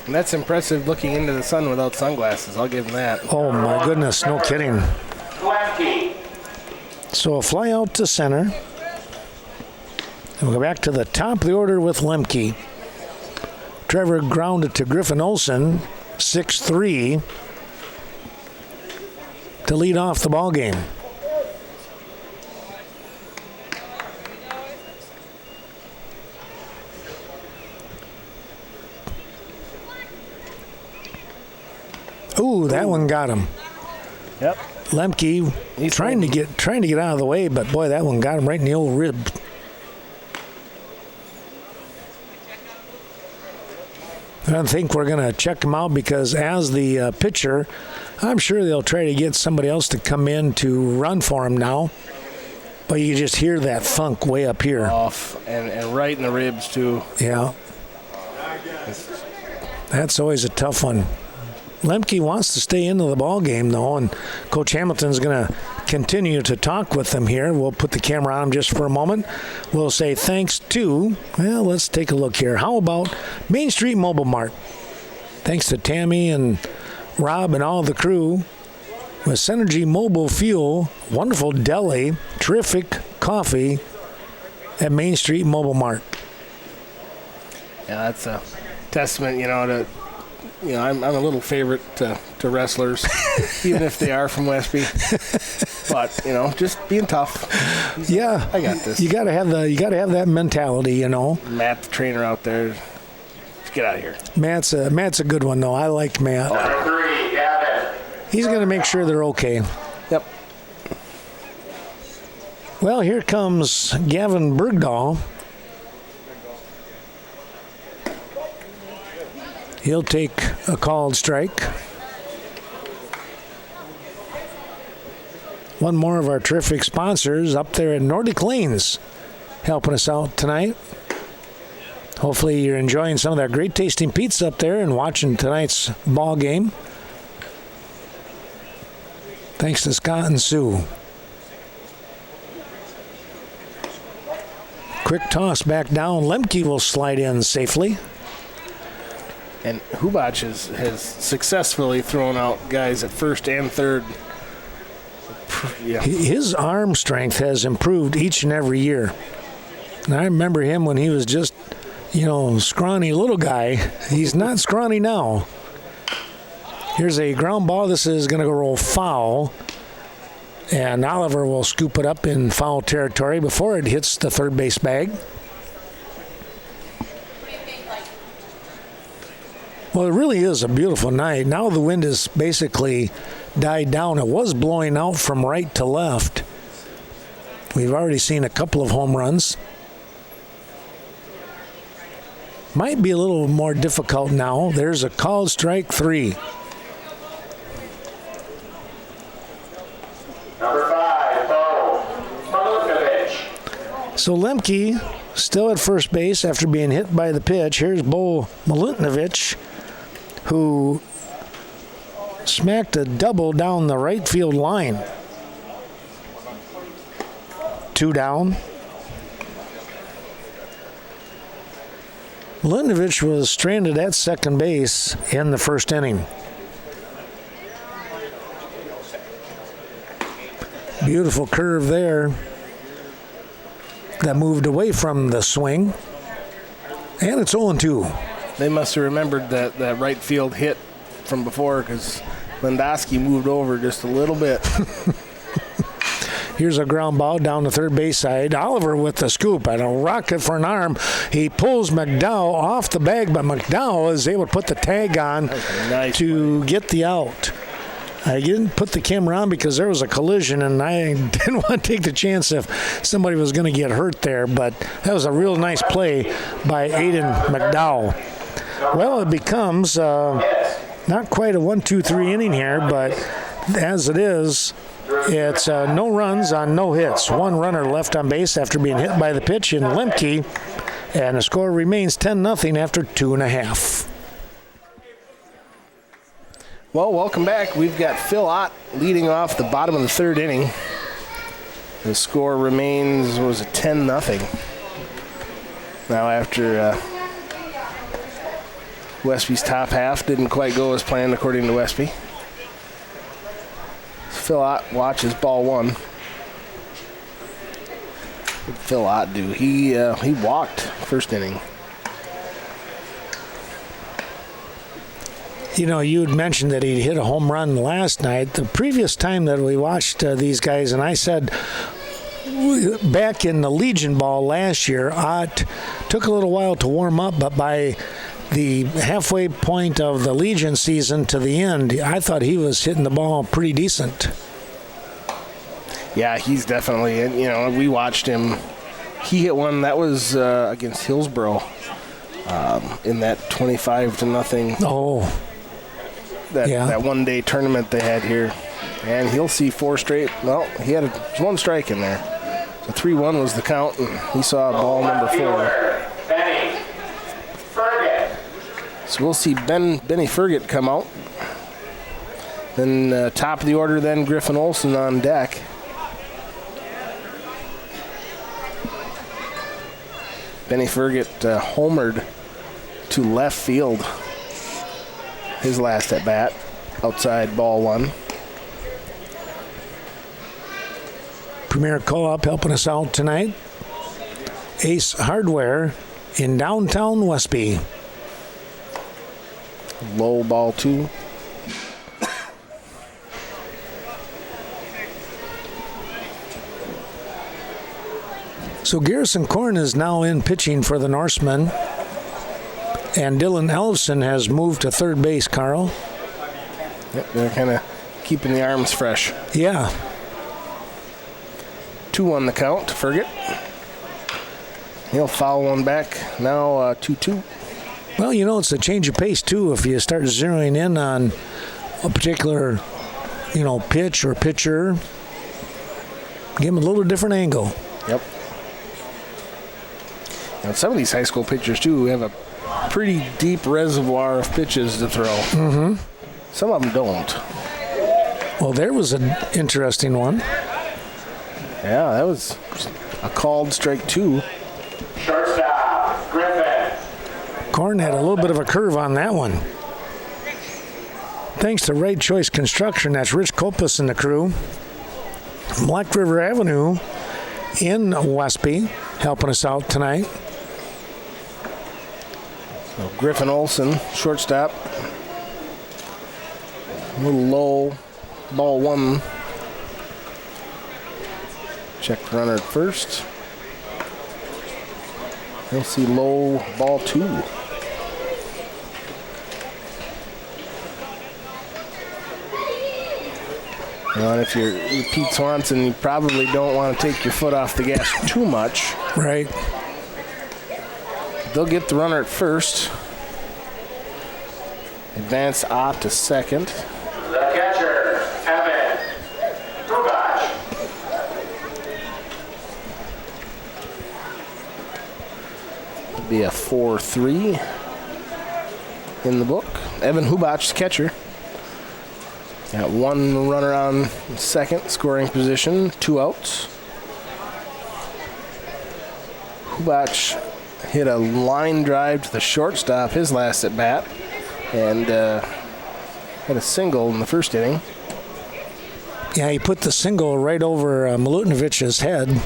And that's impressive looking into the sun without sunglasses. I'll give him that. Oh, my goodness. No kidding. So a fly out to center. And we'll go back to the top of the order with Lemke. Trevor grounded to Griffin Olsen, 6-3, to lead off the ball game. Ooh, that one got him. Yep. Lemke trying to get out of the way, but boy, that one got him right in the old rib. I don't think we're going to check him out because as the pitcher, I'm sure they'll try to get somebody else to come in to run for him now. But you just hear that thunk way up here. Off and right in the ribs, too. Yeah. That's always a tough one. Lemke wants to stay into the ball game, though, and Coach Hamilton's going to continue to talk with them here. We'll put the camera on him just for a moment. We'll say thanks to, well, let's take a look here. How about Main Street Mobile Mart? Thanks to Tammy and Rob and all the crew. With Synergy Mobile Fuel, wonderful deli, terrific coffee at Main Street Mobile Mart. Yeah, that's a testament, to... I'm a little favorite to wrestlers, even if they are from Westby. But just being tough. Yeah, I got this. You got to have that mentality, Matt, the trainer out there, Get out of here. Matt's a good one, though. I like Matt. Number 3, Gavin. He's going to make sure they're okay. Yep. Well, here comes Gavin Bergdahl. He'll take a called strike. One more of our terrific sponsors up there at Nordic Lanes helping us out tonight. Hopefully you're enjoying some of that great tasting pizza up there and watching tonight's ball game. Thanks to Scott and Sue. Quick toss back down. Lemke will slide in safely. And Hubach has successfully thrown out guys at first and third. Yeah. His arm strength has improved each and every year. And I remember him when he was just, scrawny little guy. He's not scrawny now. Here's a ground ball. This is going to go roll foul. And Oliver will scoop it up in foul territory before it hits the third base bag. Well, it really is a beautiful night. Now the wind has basically died down. It was blowing out from right to left. We've already seen a couple of home runs. Might be a little more difficult now. There's a called strike 3. Number 5, Bo Milutinovic. So Lemke still at first base after being hit by the pitch. Here's Bo Milutinovic, who smacked a double down the right field line. 2 down. Milutinovic was stranded at second base in the first inning. Beautiful curve there that moved away from the swing. And it's 0-2. They must have remembered that right field hit from before because Lendowski moved over just a little bit. Here's a ground ball down the third base side. Oliver with the scoop and a rocket for an arm. He pulls McDowell off the bag, but McDowell is able to put the tag on to get the out. I didn't put the camera on because there was a collision, and I didn't want to take the chance if somebody was going to get hurt there, but that was a real nice play by Aiden McDowell. Well, it becomes not quite a 1-2-3 inning here, but as it is, it's no runs on no hits. One runner left on base after being hit by the pitch in Lemke, and the score remains 10-0 after 2.5. Well, welcome back. We've got Phil Ott leading off the bottom of the third inning. The score remains, 10-0. Now after Westby's top half didn't quite go as planned according to Westby. Phil Ott watches ball 1. What did Phil Ott do? He walked first inning. You had mentioned that he hit a home run last night. The previous time that we watched these guys, and I said back in the Legion ball last year, Ott took a little while to warm up, but by the halfway point of the Legion season to the end, I thought he was hitting the ball pretty decent. Yeah, he's definitely, we watched him. He hit one that was against Hillsborough in that 25-0. Oh. That one-day tournament they had here. And he'll see 4 straight. Well, he had 1 strike in there. So 3-1 was the count, and he saw ball number 4. Benny Ferget. So we'll see Benny Ferget come out. Then top of the order, then Griffin Olsen on deck. Benny Ferget homered to left field his last at bat, outside ball 1. Premier Co-op helping us out tonight. Ace Hardware in downtown Westby. Low ball 2. So Garrison Korn is now in pitching for the Norsemen. And Dylan Ellison has moved to third base, Carl. Yep, they're kind of keeping the arms fresh. Yeah. 2-1 the count to Ferget. He'll foul one back. Now 2-2. Well, you know, it's a change of pace, too, if you start zeroing in on a particular, pitch or pitcher. Give him a little different angle. Yep. Now, some of these high school pitchers, too, have a pretty deep reservoir of pitches to throw. Mm-hmm. Some of them don't. Well, there was an interesting one. Yeah, that was a called strike 2. Shortstop, Griffin. Corn had a little bit of a curve on that one. Thanks to Right Choice Construction, that's Rich Kopus and the crew. Black River Avenue in Westby, helping us out tonight. So Griffin Olson, shortstop. A little low. Ball 1. Check the runner at first. You'll see low, ball 2. And if you're Pete Swanson, you probably don't want to take your foot off the gas too much. Right. They'll get the runner at first. Advance Ott to second. The catcher, Evan Rubach. It'll be a 4-3 in the book. Evan Hubach, the catcher. Got one runner on second, scoring position, 2 outs. Hubach hit a line drive to the shortstop his last at bat, and had a single in the first inning. Yeah, he put the single right over Milutinovich's head.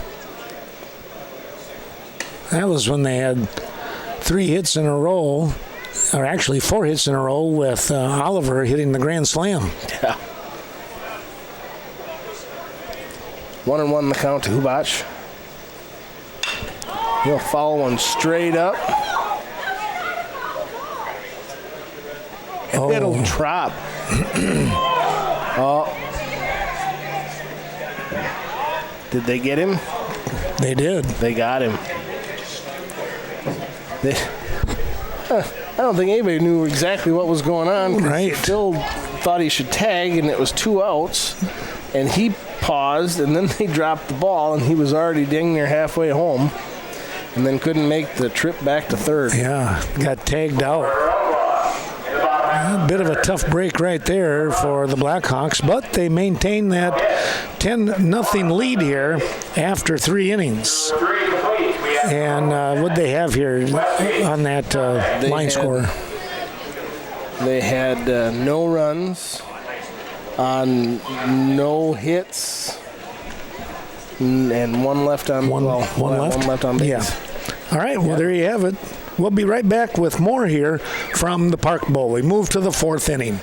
That was when they had 3 hits in a row, or actually 4 hits in a row, with Oliver hitting the grand slam. Yeah. 1-1 the count to Hubach. He'll foul one straight up. Oh. It'll drop. Oh. Did they get him? They did. They got him. I don't think anybody knew exactly what was going on. Right. Still thought he should tag, and it was 2 outs. And he paused, and then they dropped the ball, and he was already dang near halfway home, and then couldn't make the trip back to third. Yeah, got tagged out. A bit of a tough break right there for the Blackhawks, but they maintain that 10-0 lead here after 3 innings. And what'd they have here on that line score? They had no runs on no hits and one left on one left on base. Yeah. All right, well, there you have it. We'll be right back with more here from the Park Bowl. We move to the 4th inning.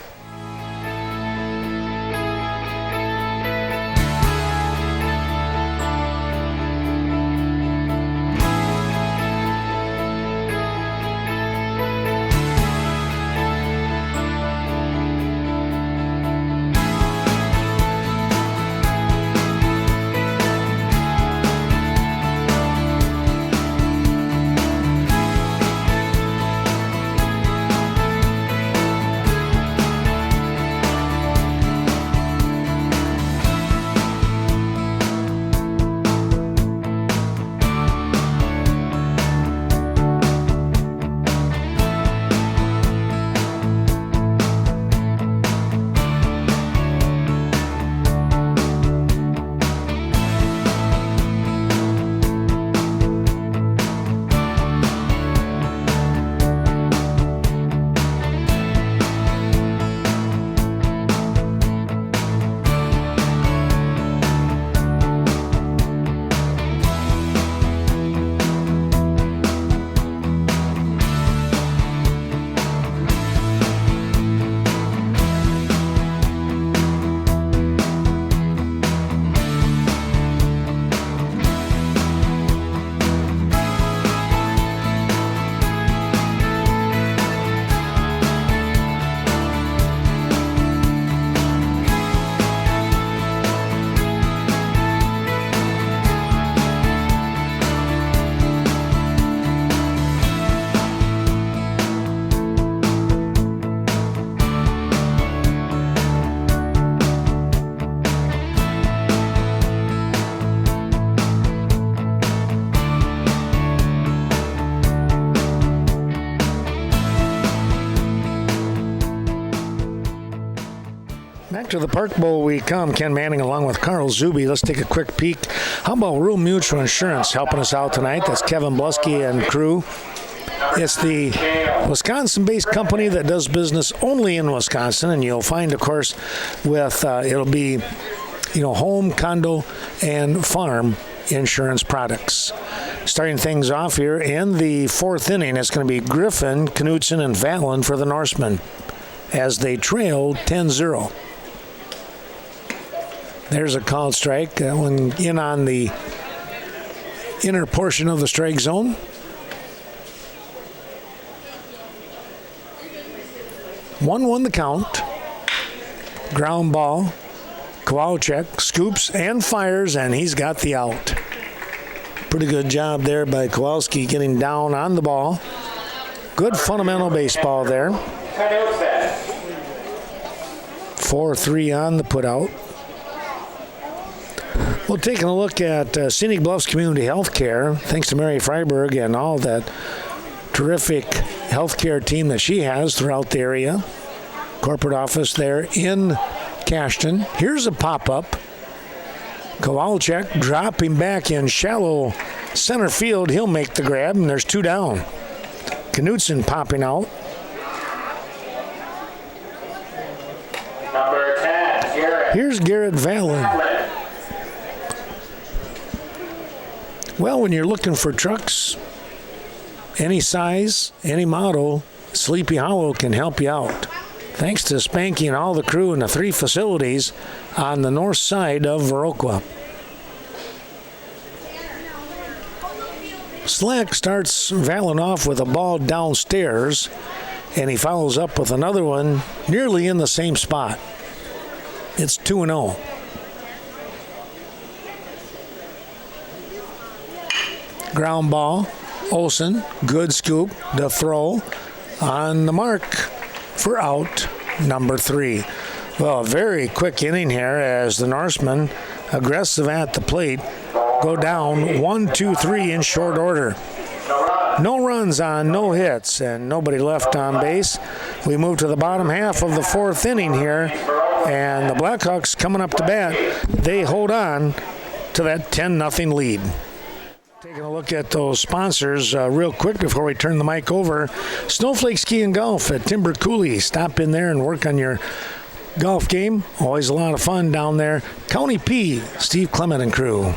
to the Park Bowl we come. Ken Manning along with Carl Zuby. Let's take a quick peek. How about Rural Mutual Insurance helping us out tonight? That's Kevin Blusky and crew. It's the Wisconsin-based company that does business only in Wisconsin, and you'll find, of course, with it'll be, home, condo, and farm insurance products. Starting things off here in the fourth inning, it's going to be Griffin, Knutson, and Valen for the Norsemen as they trail 10-0. There's a called strike. That one in on the inner portion of the strike zone. 1-1 the count. Ground ball. Kowalczyk scoops and fires, and he's got the out. Pretty good job there by Kowalski getting down on the ball. Good fundamental baseball there. 4-3 on the putout. Well, taking a look at Scenic Bluffs Community Healthcare, thanks to Mary Freiberg and all that terrific healthcare team that she has throughout the area. Corporate office there in Cashton. Here's a pop-up. Kowalczyk dropping back in shallow center field. He'll make the grab, and there's 2 down. Knutson popping out. Number 10, Garrett. Here's Garrett Valen. Well, when you're looking for trucks, any size, any model, Sleepy Hollow can help you out. Thanks to Spanky and all the crew in the 3 facilities on the north side of Viroqua. Slack starts Valen off with a ball downstairs, and he follows up with another one nearly in the same spot. It's 2-0. Ground ball. Olsen, good scoop. The throw on the mark for out number 3. Well, a very quick inning here as the Norsemen, aggressive at the plate, go down 1-2-3 in short order. No runs on, no hits, and nobody left on base. We move to the bottom half of the fourth inning here, and the Blackhawks coming up to bat. They hold on to that 10-0 lead. Taking a look at those sponsors real quick before we turn the mic over. Snowflake Ski and Golf at Timber Coulee. Stop in there and work on your golf game. Always a lot of fun down there. County P, Steve Clement and crew.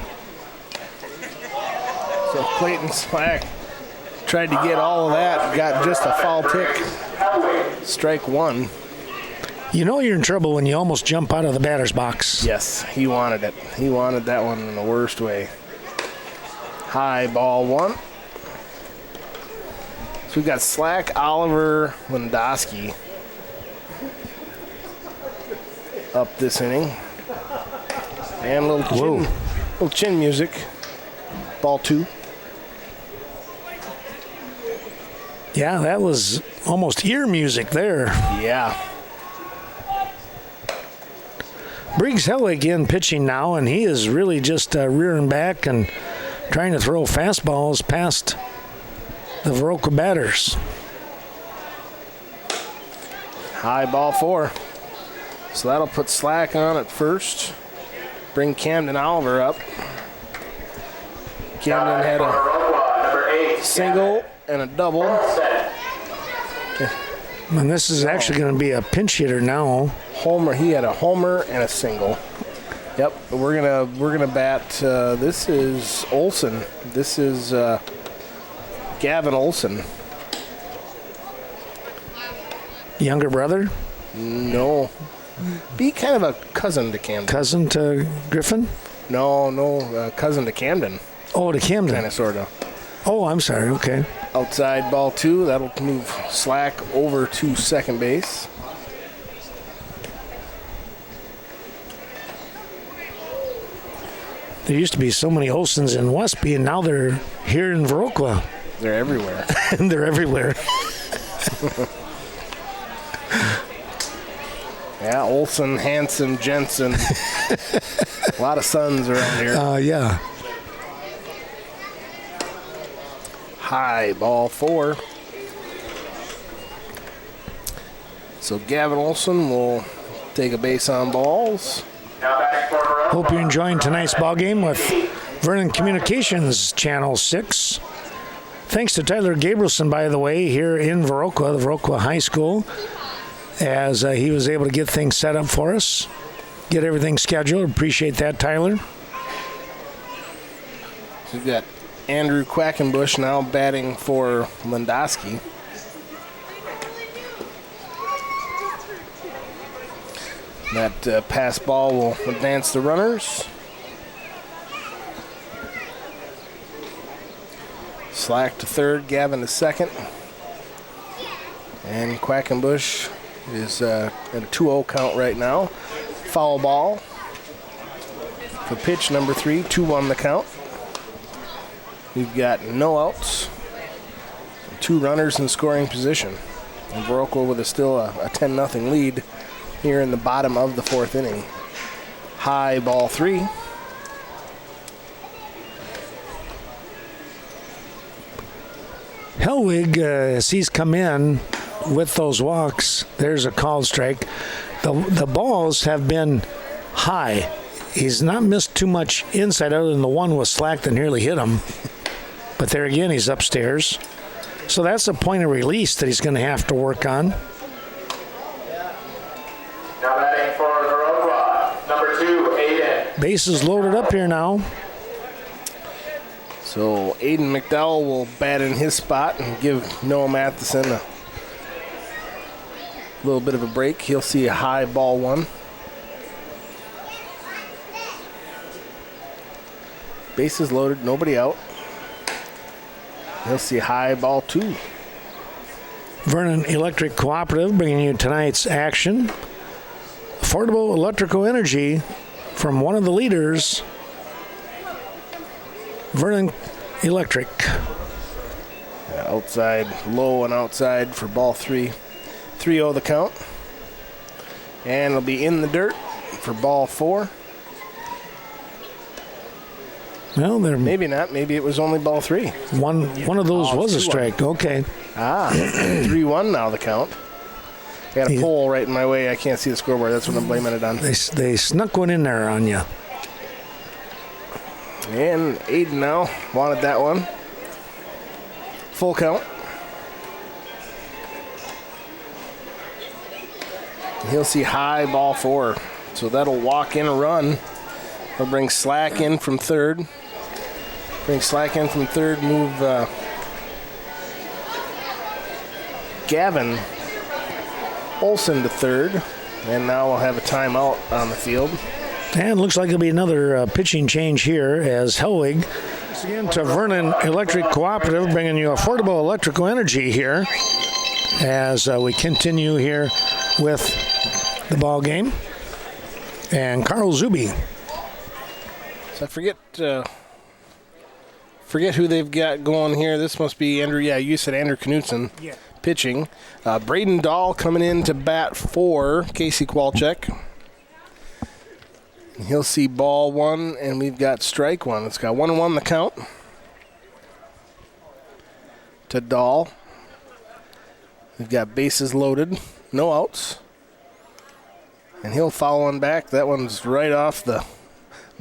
So Clayton Slack tried to get all of that, got just a foul tick. Strike 1. You know you're in trouble when you almost jump out of the batter's box. Yes, he wanted it. He wanted that one in the worst way. High ball 1. So we've got Slack, Oliver, Lindowski up this inning. And a little chin music. Ball 2. Yeah, that was almost ear music there. Yeah. Briggs Helwig in pitching now, and he is really just rearing back and trying to throw fastballs past the Viroqua batters. High ball 4. So that'll put Slack on at first. Bring Camden Oliver up. Camden had a single and a double. And this is actually going to be a pinch hitter now. Homer, he had a homer and a single. Yep, we're gonna bat. This is Olsen. This is Gavin Olsen. Younger brother? No, be kind of a cousin to Camden. Cousin to Griffin? No, cousin to Camden. Oh, to Camden. Kind of, sort of. Oh, I'm sorry. Okay. Outside ball 2. That'll move Slack over to second base. There used to be so many Olsens in Westby, and now they're here in Viroqua. They're everywhere. And they're everywhere. Yeah, Olsen, Hansen, Jensen. A lot of sons around here. Yeah. High ball 4. So Gavin Olsen will take a base on balls. Now batting for Viroqua. Hope you're enjoying tonight's ball game with Vernon Communications Channel 6. Thanks to Tyler Gabrielson, by the way, here in Viroqua, the Viroqua High School, as he was able to get things set up for us, get everything scheduled. Appreciate that, Tyler. We've got Andrew Quackenbush now batting for Landowski. That pass ball will advance the runners. Slack to third, Gavin to second. And Quackenbush is at a 2-0 count right now. Foul ball for pitch number 3, 2-1 the count. We've got no outs, 2 runners in scoring position. And Viroqua with still a 10-0 lead here in the bottom of the 4th inning. High ball 3. Helwig, as he's come in with those walks, there's a called strike. The balls have been high. He's not missed too much inside other than the one with Slack that nearly hit him. But there again, he's upstairs. So that's a point of release that he's going to have to work on. Now batting for Viroqua, number 2, Aiden. Bases loaded up here now. So Aiden McDowell will bat in his spot and give Noah Matheson a little bit of a break. He'll see a high ball 1. Bases loaded, nobody out. He'll see high ball 2. Vernon Electric Cooperative bringing you tonight's action. Affordable electrical energy from one of the leaders, Vernon Electric. Outside, low and outside for ball 3. 3-0 the count. And it'll be in the dirt for ball 4. Well, there Maybe not. Maybe it was only ball 3. one of those was a 2-1. strike. Okay. 3-1 now the count. Got a pole right in my way. I can't see the scoreboard. That's what I'm blaming it on. They snuck one in there on you. And Aiden now wanted that one. Full count. He'll see high ball 4. So that'll walk in a run. He'll bring Slack in from third. Move Gavin Olson to third. And now we'll have a timeout on the field. And looks like it'll be another pitching change here as Helwig. Once again to Vernon Electric Cooperative, bringing you affordable electrical energy here as we continue here with the ball game. And Carl Zuby. So I forget who they've got going here. This must be Andrew. Yeah, you said Andrew Knutson pitching. Braden Dahl coming in to bat for Casey Kowalczyk. He'll see ball 1, and we've got strike 1. It's got 1-1 the count to Dahl. We've got bases loaded, no outs. And he'll foul one back. That one's right off the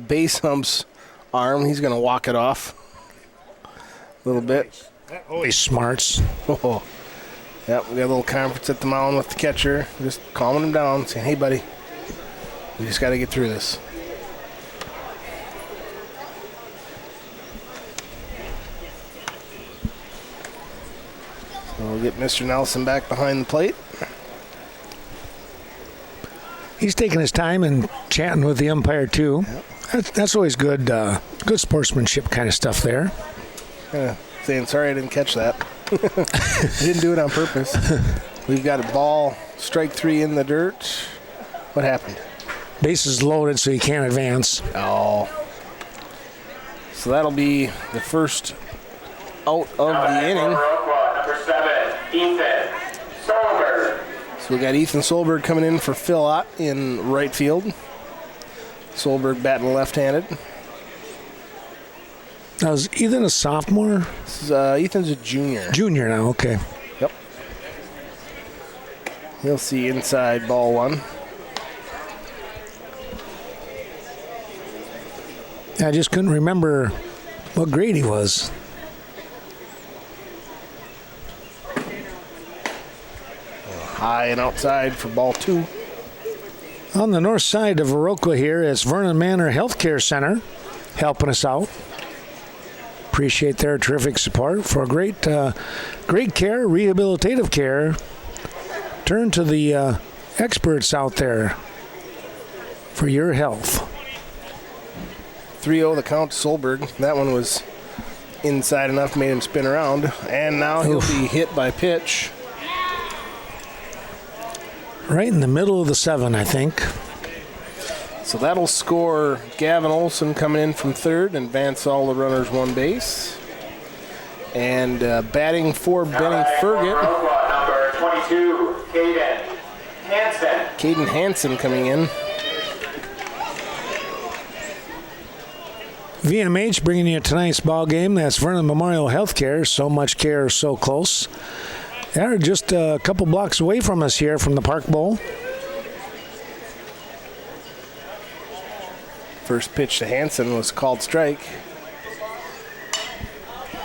base hump's arm. He's going to walk it off a little bit. Always smarts. Oh. Yep, we got a little conference at the mound with the catcher. Just calming him down, saying, hey, buddy, we just got to get through this. So we'll get Mr. Nelson back behind the plate. He's taking his time and chatting with the umpire, too. Yep. That's always good good sportsmanship kind of stuff there. Saying, sorry I didn't catch that. I didn't do it on purpose. We've got a ball, strike 3 in the dirt. What happened? Bases loaded, so you can't advance. Oh. So that'll be the first out of the inning. Number 7, Ethan Solberg. So we got Ethan Solberg coming in for Phil Ott in right field. Solberg batting left-handed. Now, is Ethan a sophomore? Ethan's a junior. Junior now, okay. Yep. He'll see inside ball 1. I just couldn't remember what grade he was. High and outside for ball 2. On the north side of Viroqua here is Vernon Manor Healthcare Center helping us out. Appreciate their terrific support for great care, rehabilitative care. Turn to the experts out there for your health. 3-0 the count to Solberg. That one was inside enough, made him spin around. And now he'll be hit by pitch. Right in the middle of the 7, I think. So that'll score Gavin Olson coming in from third and advance all the runners one base. And batting for Benny Ferget. Number 22, Caden Hansen. Caden Hansen coming in. VMH bringing you tonight's ball game. That's Vernon Memorial Healthcare. So much care, so close. They're just a couple blocks away from us here from the Park Bowl. First pitch to Hansen was called strike.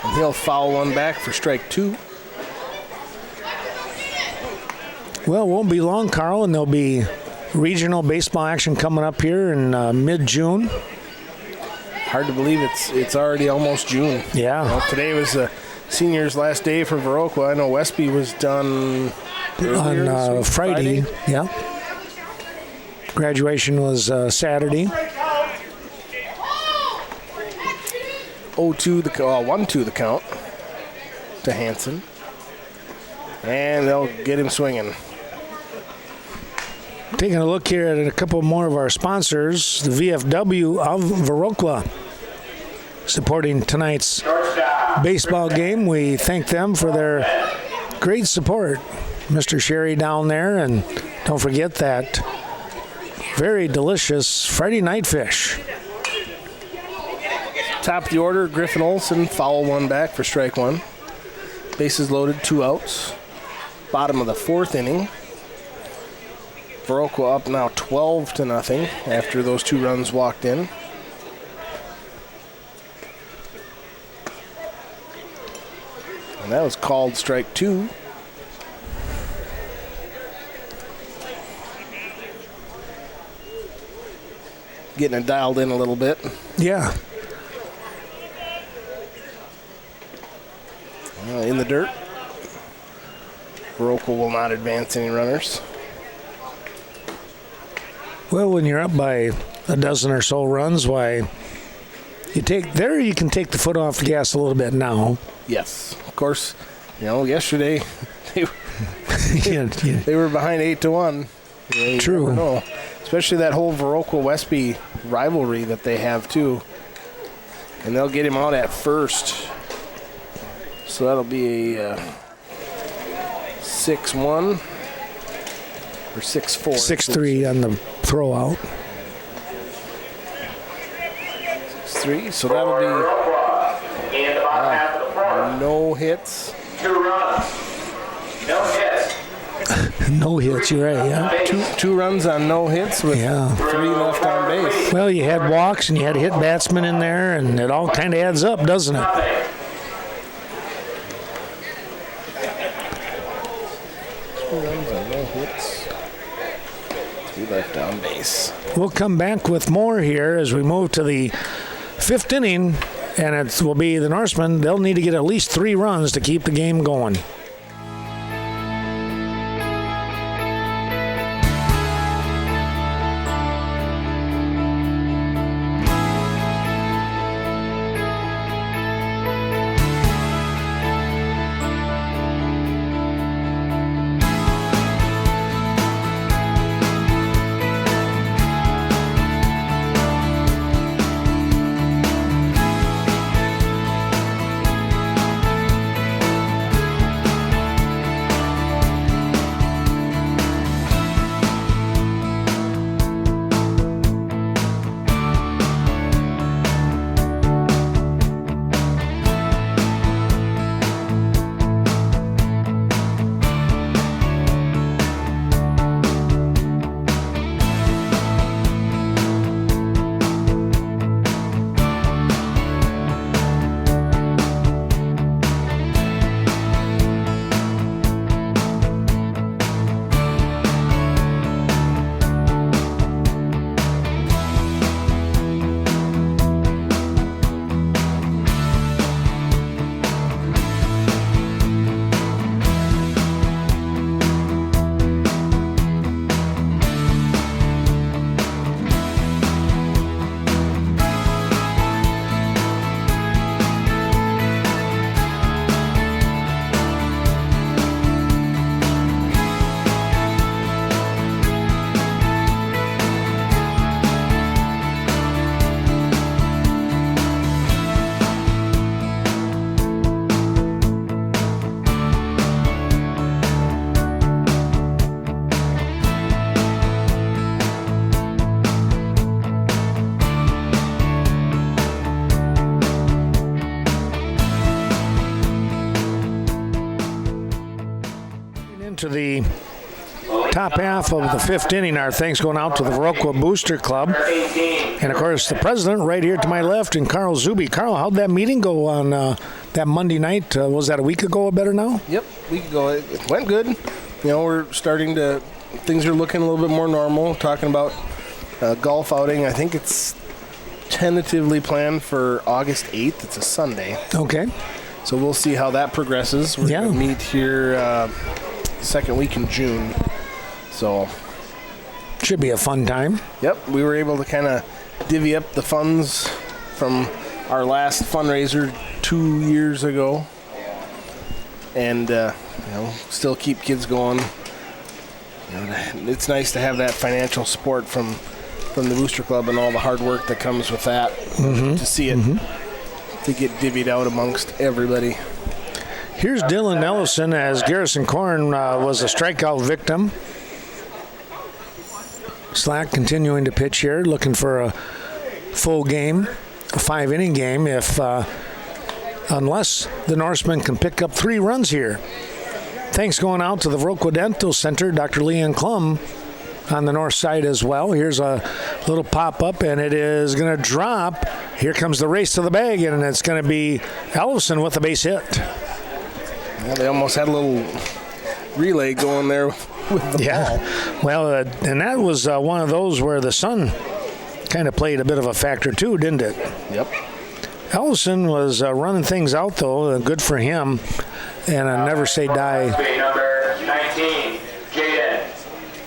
And he'll foul one back for strike 2. Well, it won't be long, Carl, and there'll be regional baseball action coming up here in mid-June. Hard to believe it's already almost June. Yeah. Well, today was the seniors' last day for Viroqua. I know Westby was done on Friday. Yeah. Graduation was Saturday. 1-2 the count to Hansen. And they'll get him swinging. Taking a look here at a couple more of our sponsors, the VFW of Viroqua, supporting tonight's baseball game. We thank them for their great support. Mr. Sherry down there, and don't forget that very delicious Friday night fish. Top of the order, Griffin Olson, foul one back for strike 1. Bases loaded, 2 outs. Bottom of the 4th inning. Viroqua up now 12-0 after those 2 runs walked in. And that was called strike 2. Getting it dialed in a little bit. Yeah. In the dirt. Viroqua will not advance any runners. Well, when you're up by a dozen or so runs, why you can take the foot off the gas a little bit now. Yes, of course. Yesterday they Yeah. were behind 8-1. You True. never know. Especially that whole Viroqua-Westby rivalry that they have too. And they'll get him out at first. So that'll be a 6-1 or 6-4. 6-3 on the throw out. 6-3. So that'll In the bottom half of the fourth. be no hits. 2 runs. No hits. No hits, you're right, yeah. Two runs on no hits with Yeah. 3 left on base. Well, you had walks and you had hit batsmen in there, and it all kind of adds up, doesn't it? Nothing. 2 runs on no hits. 3 left on base. We'll come back with more here as we move to the 5th inning, and it will be the Norsemen. They'll need to get at least 3 runs to keep the game going. to the top half of the fifth inning. Our thanks going out to the Viroqua Booster Club. And, of course, the president right here to my left, and Carl Zuby. Carl, how'd that meeting go on that Monday night? Was that a week ago or better now? Yep, a week ago. It went good. We're starting to, things are looking a little bit more normal. Talking about golf outing. I think it's tentatively planned for August 8th. It's a Sunday. Okay. So we'll see how that progresses. We're going to meet here second week in June. So should be a fun time. Yep, we were able to kind of divvy up the funds from our last fundraiser 2 years ago, and still keep kids going. It's nice to have that financial support from the Booster Club and all the hard work that comes with that. To see it to get divvied out amongst everybody. Here's Dylan Ellison as Garrison Korn was a strikeout victim. Slack continuing to pitch here, looking for a full game, a 5-inning game, unless the Norsemen can pick up 3 runs here. Thanks going out to the Viroqua Dental Center, Dr. Leanne Klum on the north side as well. Here's a little pop-up, and it is going to drop. Here comes the race to the bag, and it's going to be Ellison with a base hit. Yeah, they almost had a little relay going there with the ball. Well, and that was one of those where the sun kind of played a bit of a factor too, didn't it? Yep. Ellison was running things out, though. Good for him. And I never say die. Number 19, Jaden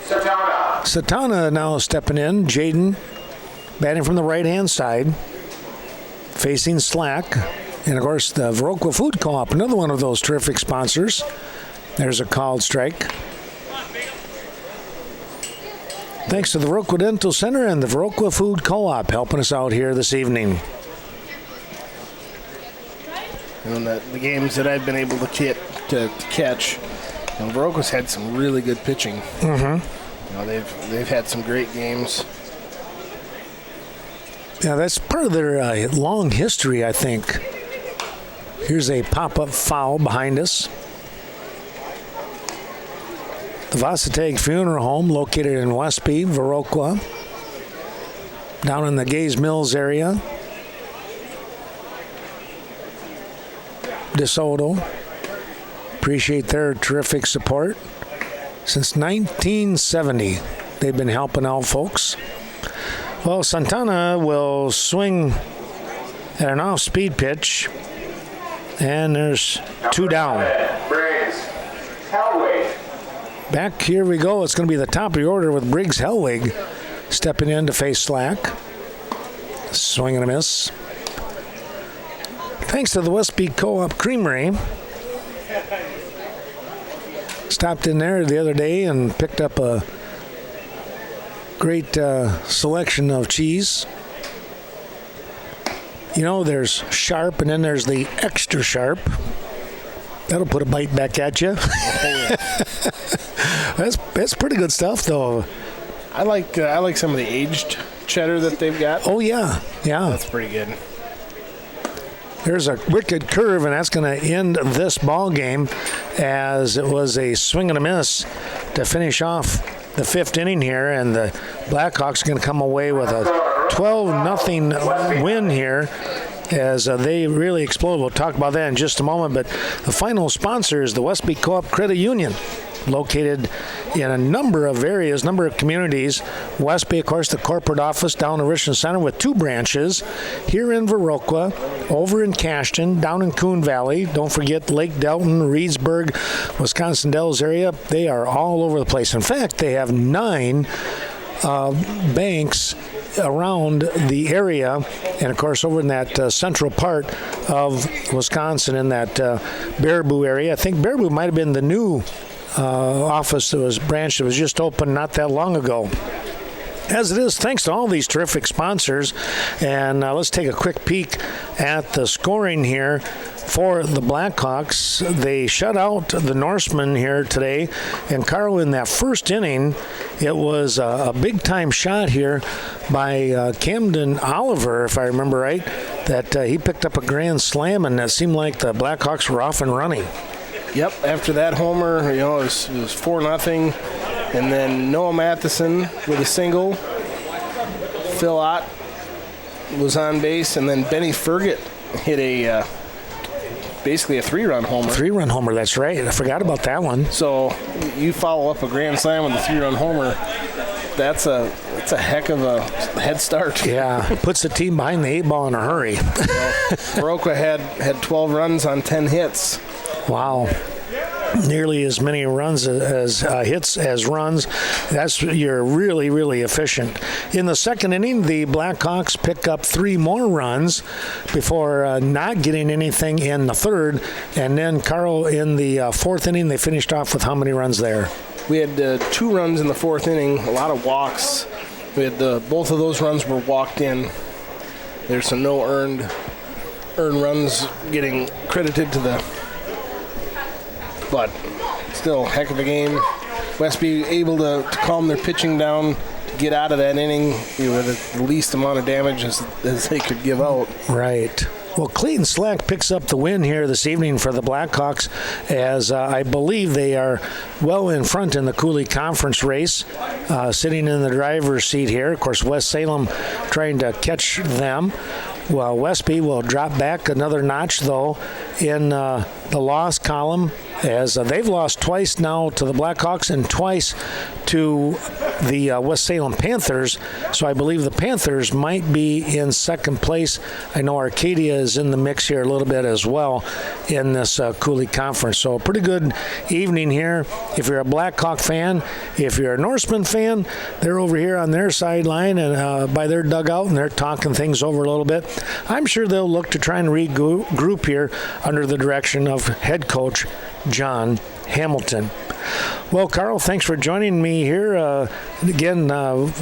Satana. Satana now stepping in. Jaden batting from the right-hand side, facing Slack. And, of course, the Viroqua Food Co-op, another one of those terrific sponsors. There's a called strike. Thanks to the Viroqua Dental Center and the Viroqua Food Co-op helping us out here this evening. And the games that I've been able to catch, Viroqua's had some really good pitching. They've had some great games. Yeah, that's part of their long history, I think. Here's a pop-up foul behind us. The Varsity Funeral Home, located in Westby, Viroqua, down in the Gaze Mills area. DeSoto, appreciate their terrific support. Since 1970, they've been helping out folks. Well, Santana will swing at an off-speed pitch, and there's 2 down. Back here we go. It's going to be the top of the order with Briggs Hellwig stepping in to face Slack. Swing and a miss. Thanks to the Westby Co-op Creamery. Stopped in there the other day and picked up a great selection of cheese. There's sharp, and then there's the extra sharp. That'll put a bite back at you. That's pretty good stuff, though. I like some of the aged cheddar that they've got. Oh yeah. That's pretty good. There's a wicked curve, and that's going to end this ball game, as it was a swing and a miss to finish off the 5th inning here, and the Blackhawks are going to come away with a 12-0 win here, as they really explode. We'll talk about that in just a moment, but the final sponsor is the Westby Co-op Credit Union, located in a number of areas, number of communities. Westby, of course, the corporate office down in Richmond Center with 2 branches, here in Viroqua, over in Cashton, down in Coon Valley. Don't forget Lake Delton, Reedsburg, Wisconsin Dells area. They are all over the place. In fact, they have 9 banks around the area, and of course over in that central part of Wisconsin, in that Baraboo area. I think Baraboo might have been the new office branch that was just opened not that long ago. As it is, thanks to all these terrific sponsors. And let's take a quick peek at the scoring here for the Blackhawks. They shut out the Norsemen here today. And Carl, in that first inning, it was a big-time shot here by Camden Oliver, if I remember right, that he picked up a grand slam, and it seemed like the Blackhawks were off and running. Yep, after that homer, it was 4-0. And then Noah Matheson with a single. Phil Ott was on base, and then Benny Ferget hit basically a 3-run homer. 3-run homer, that's right. I forgot about that one. So you follow up a grand slam with a 3-run homer. That's a heck of a head start. Yeah, puts the team behind the 8 ball in a hurry. Viroqua had 12 runs on 10 hits. Wow. Nearly as many runs as hits as runs. You're really, really efficient. In the second inning, the Blackhawks pick up 3 more runs before not getting anything in the third. And then, Carl, in the fourth inning, they finished off with how many runs there? We had 2 runs in the fourth inning, a lot of walks. We had both of those runs were walked in. There's some no earned runs getting credited to the. But still, heck of a game. Westby able to calm their pitching down, to get out of that inning with the least amount of damage as they could give out. Right. Well, Clayton Slack picks up the win here this evening for the Blackhawks, as I believe they are well in front in the Coulee Conference race, sitting in the driver's seat here. Of course, West Salem trying to catch them. Well, Westby will drop back another notch, though, in the loss column, as they've lost twice now to the Blackhawks and twice to the West Salem Panthers. So I believe the Panthers might be in second place. I know Arcadia is in the mix here a little bit as well in this Coulee Conference. So a pretty good evening here. If you're a Blackhawk fan, if you're a Norsemen fan, they're over here on their sideline and by their dugout, and they're talking things over a little bit. I'm sure they'll look to try and regroup here under the direction of head coach John Hamilton. Well, Carl, thanks for joining me here again,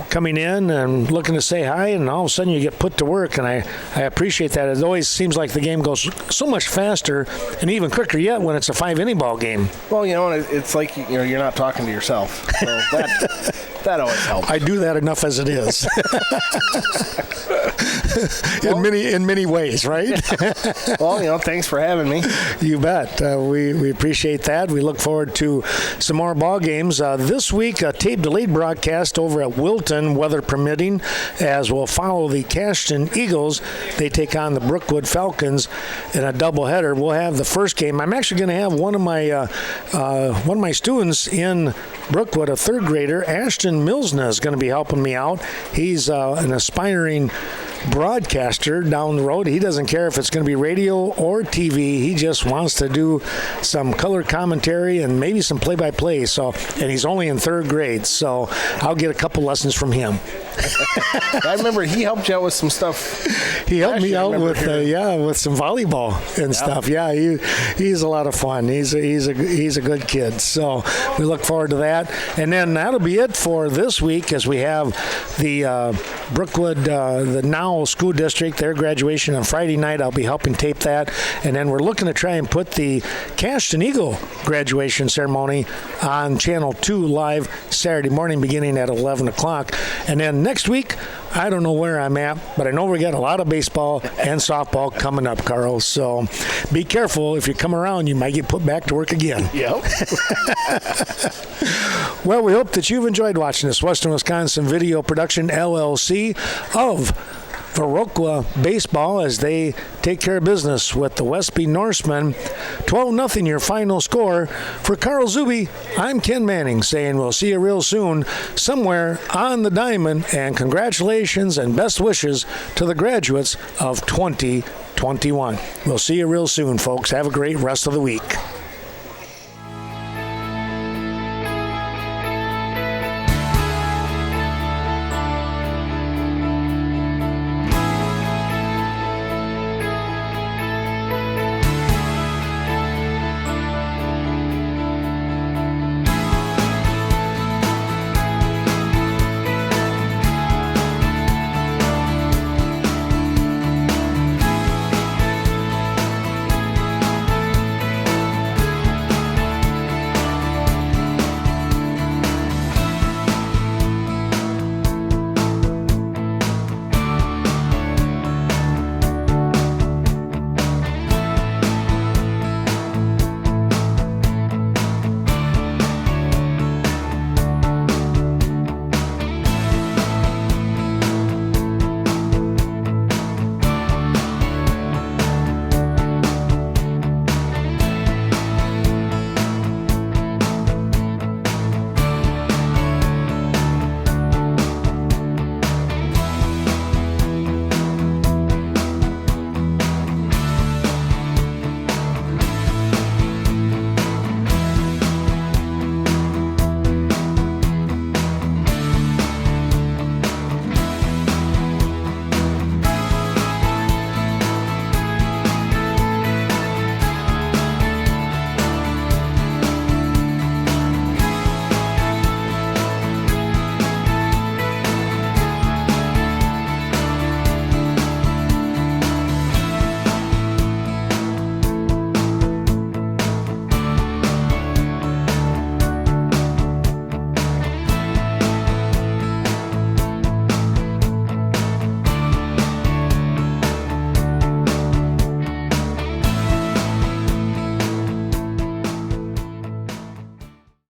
coming in and looking to say hi, and all of a sudden you get put to work, and I appreciate that. It always seems like the game goes so much faster and even quicker yet when it's a 5-inning ball game. Well, it's like you're not talking to yourself, so that always helps. I do that enough as it is. in many ways, right? Well, thanks for having me. You bet. We appreciate that. We look forward to some more ball games. This week, a tape-delayed broadcast over at Wilton, weather permitting, as we'll follow the Cashton Eagles. They take on the Brookwood Falcons in a doubleheader. We'll have the first game. I'm actually going to have one of my students in Brookwood, a third grader, Ashton Milsna, is going to be helping me out. He's an aspiring broadcaster down the road. He doesn't care if it's going to be radio or TV. He just wants to do some color commentary and maybe some play-by-play. And he's only in third grade, so I'll get a couple lessons from him. I remember he helped you out with some stuff. He helped me out with some volleyball and stuff. Yeah, he's a lot of fun. He's a good kid. So we look forward to that. And then that'll be it for this week, as we have the Brookwood, the now school district, their graduation on Friday night. I'll be helping tape that. And then we're looking to try and put the Cashton Eagle graduation ceremony on Channel 2 live Saturday morning beginning at 11 o'clock. And then next week, I don't know where I'm at, but I know we got a lot of baseball and softball coming up, Carl. So be careful. If you come around, you might get put back to work again. Yep. Well, we hope that you've enjoyed watching this Western Wisconsin Video Production LLC of Viroqua baseball as they take care of business with the Westby Norsemen. 12-0 your final score. For Carl Zuby, I'm Ken Manning saying we'll see you real soon somewhere on the diamond, and congratulations and best wishes to the graduates of 2021. We'll see you real soon, folks. Have a great rest of the week.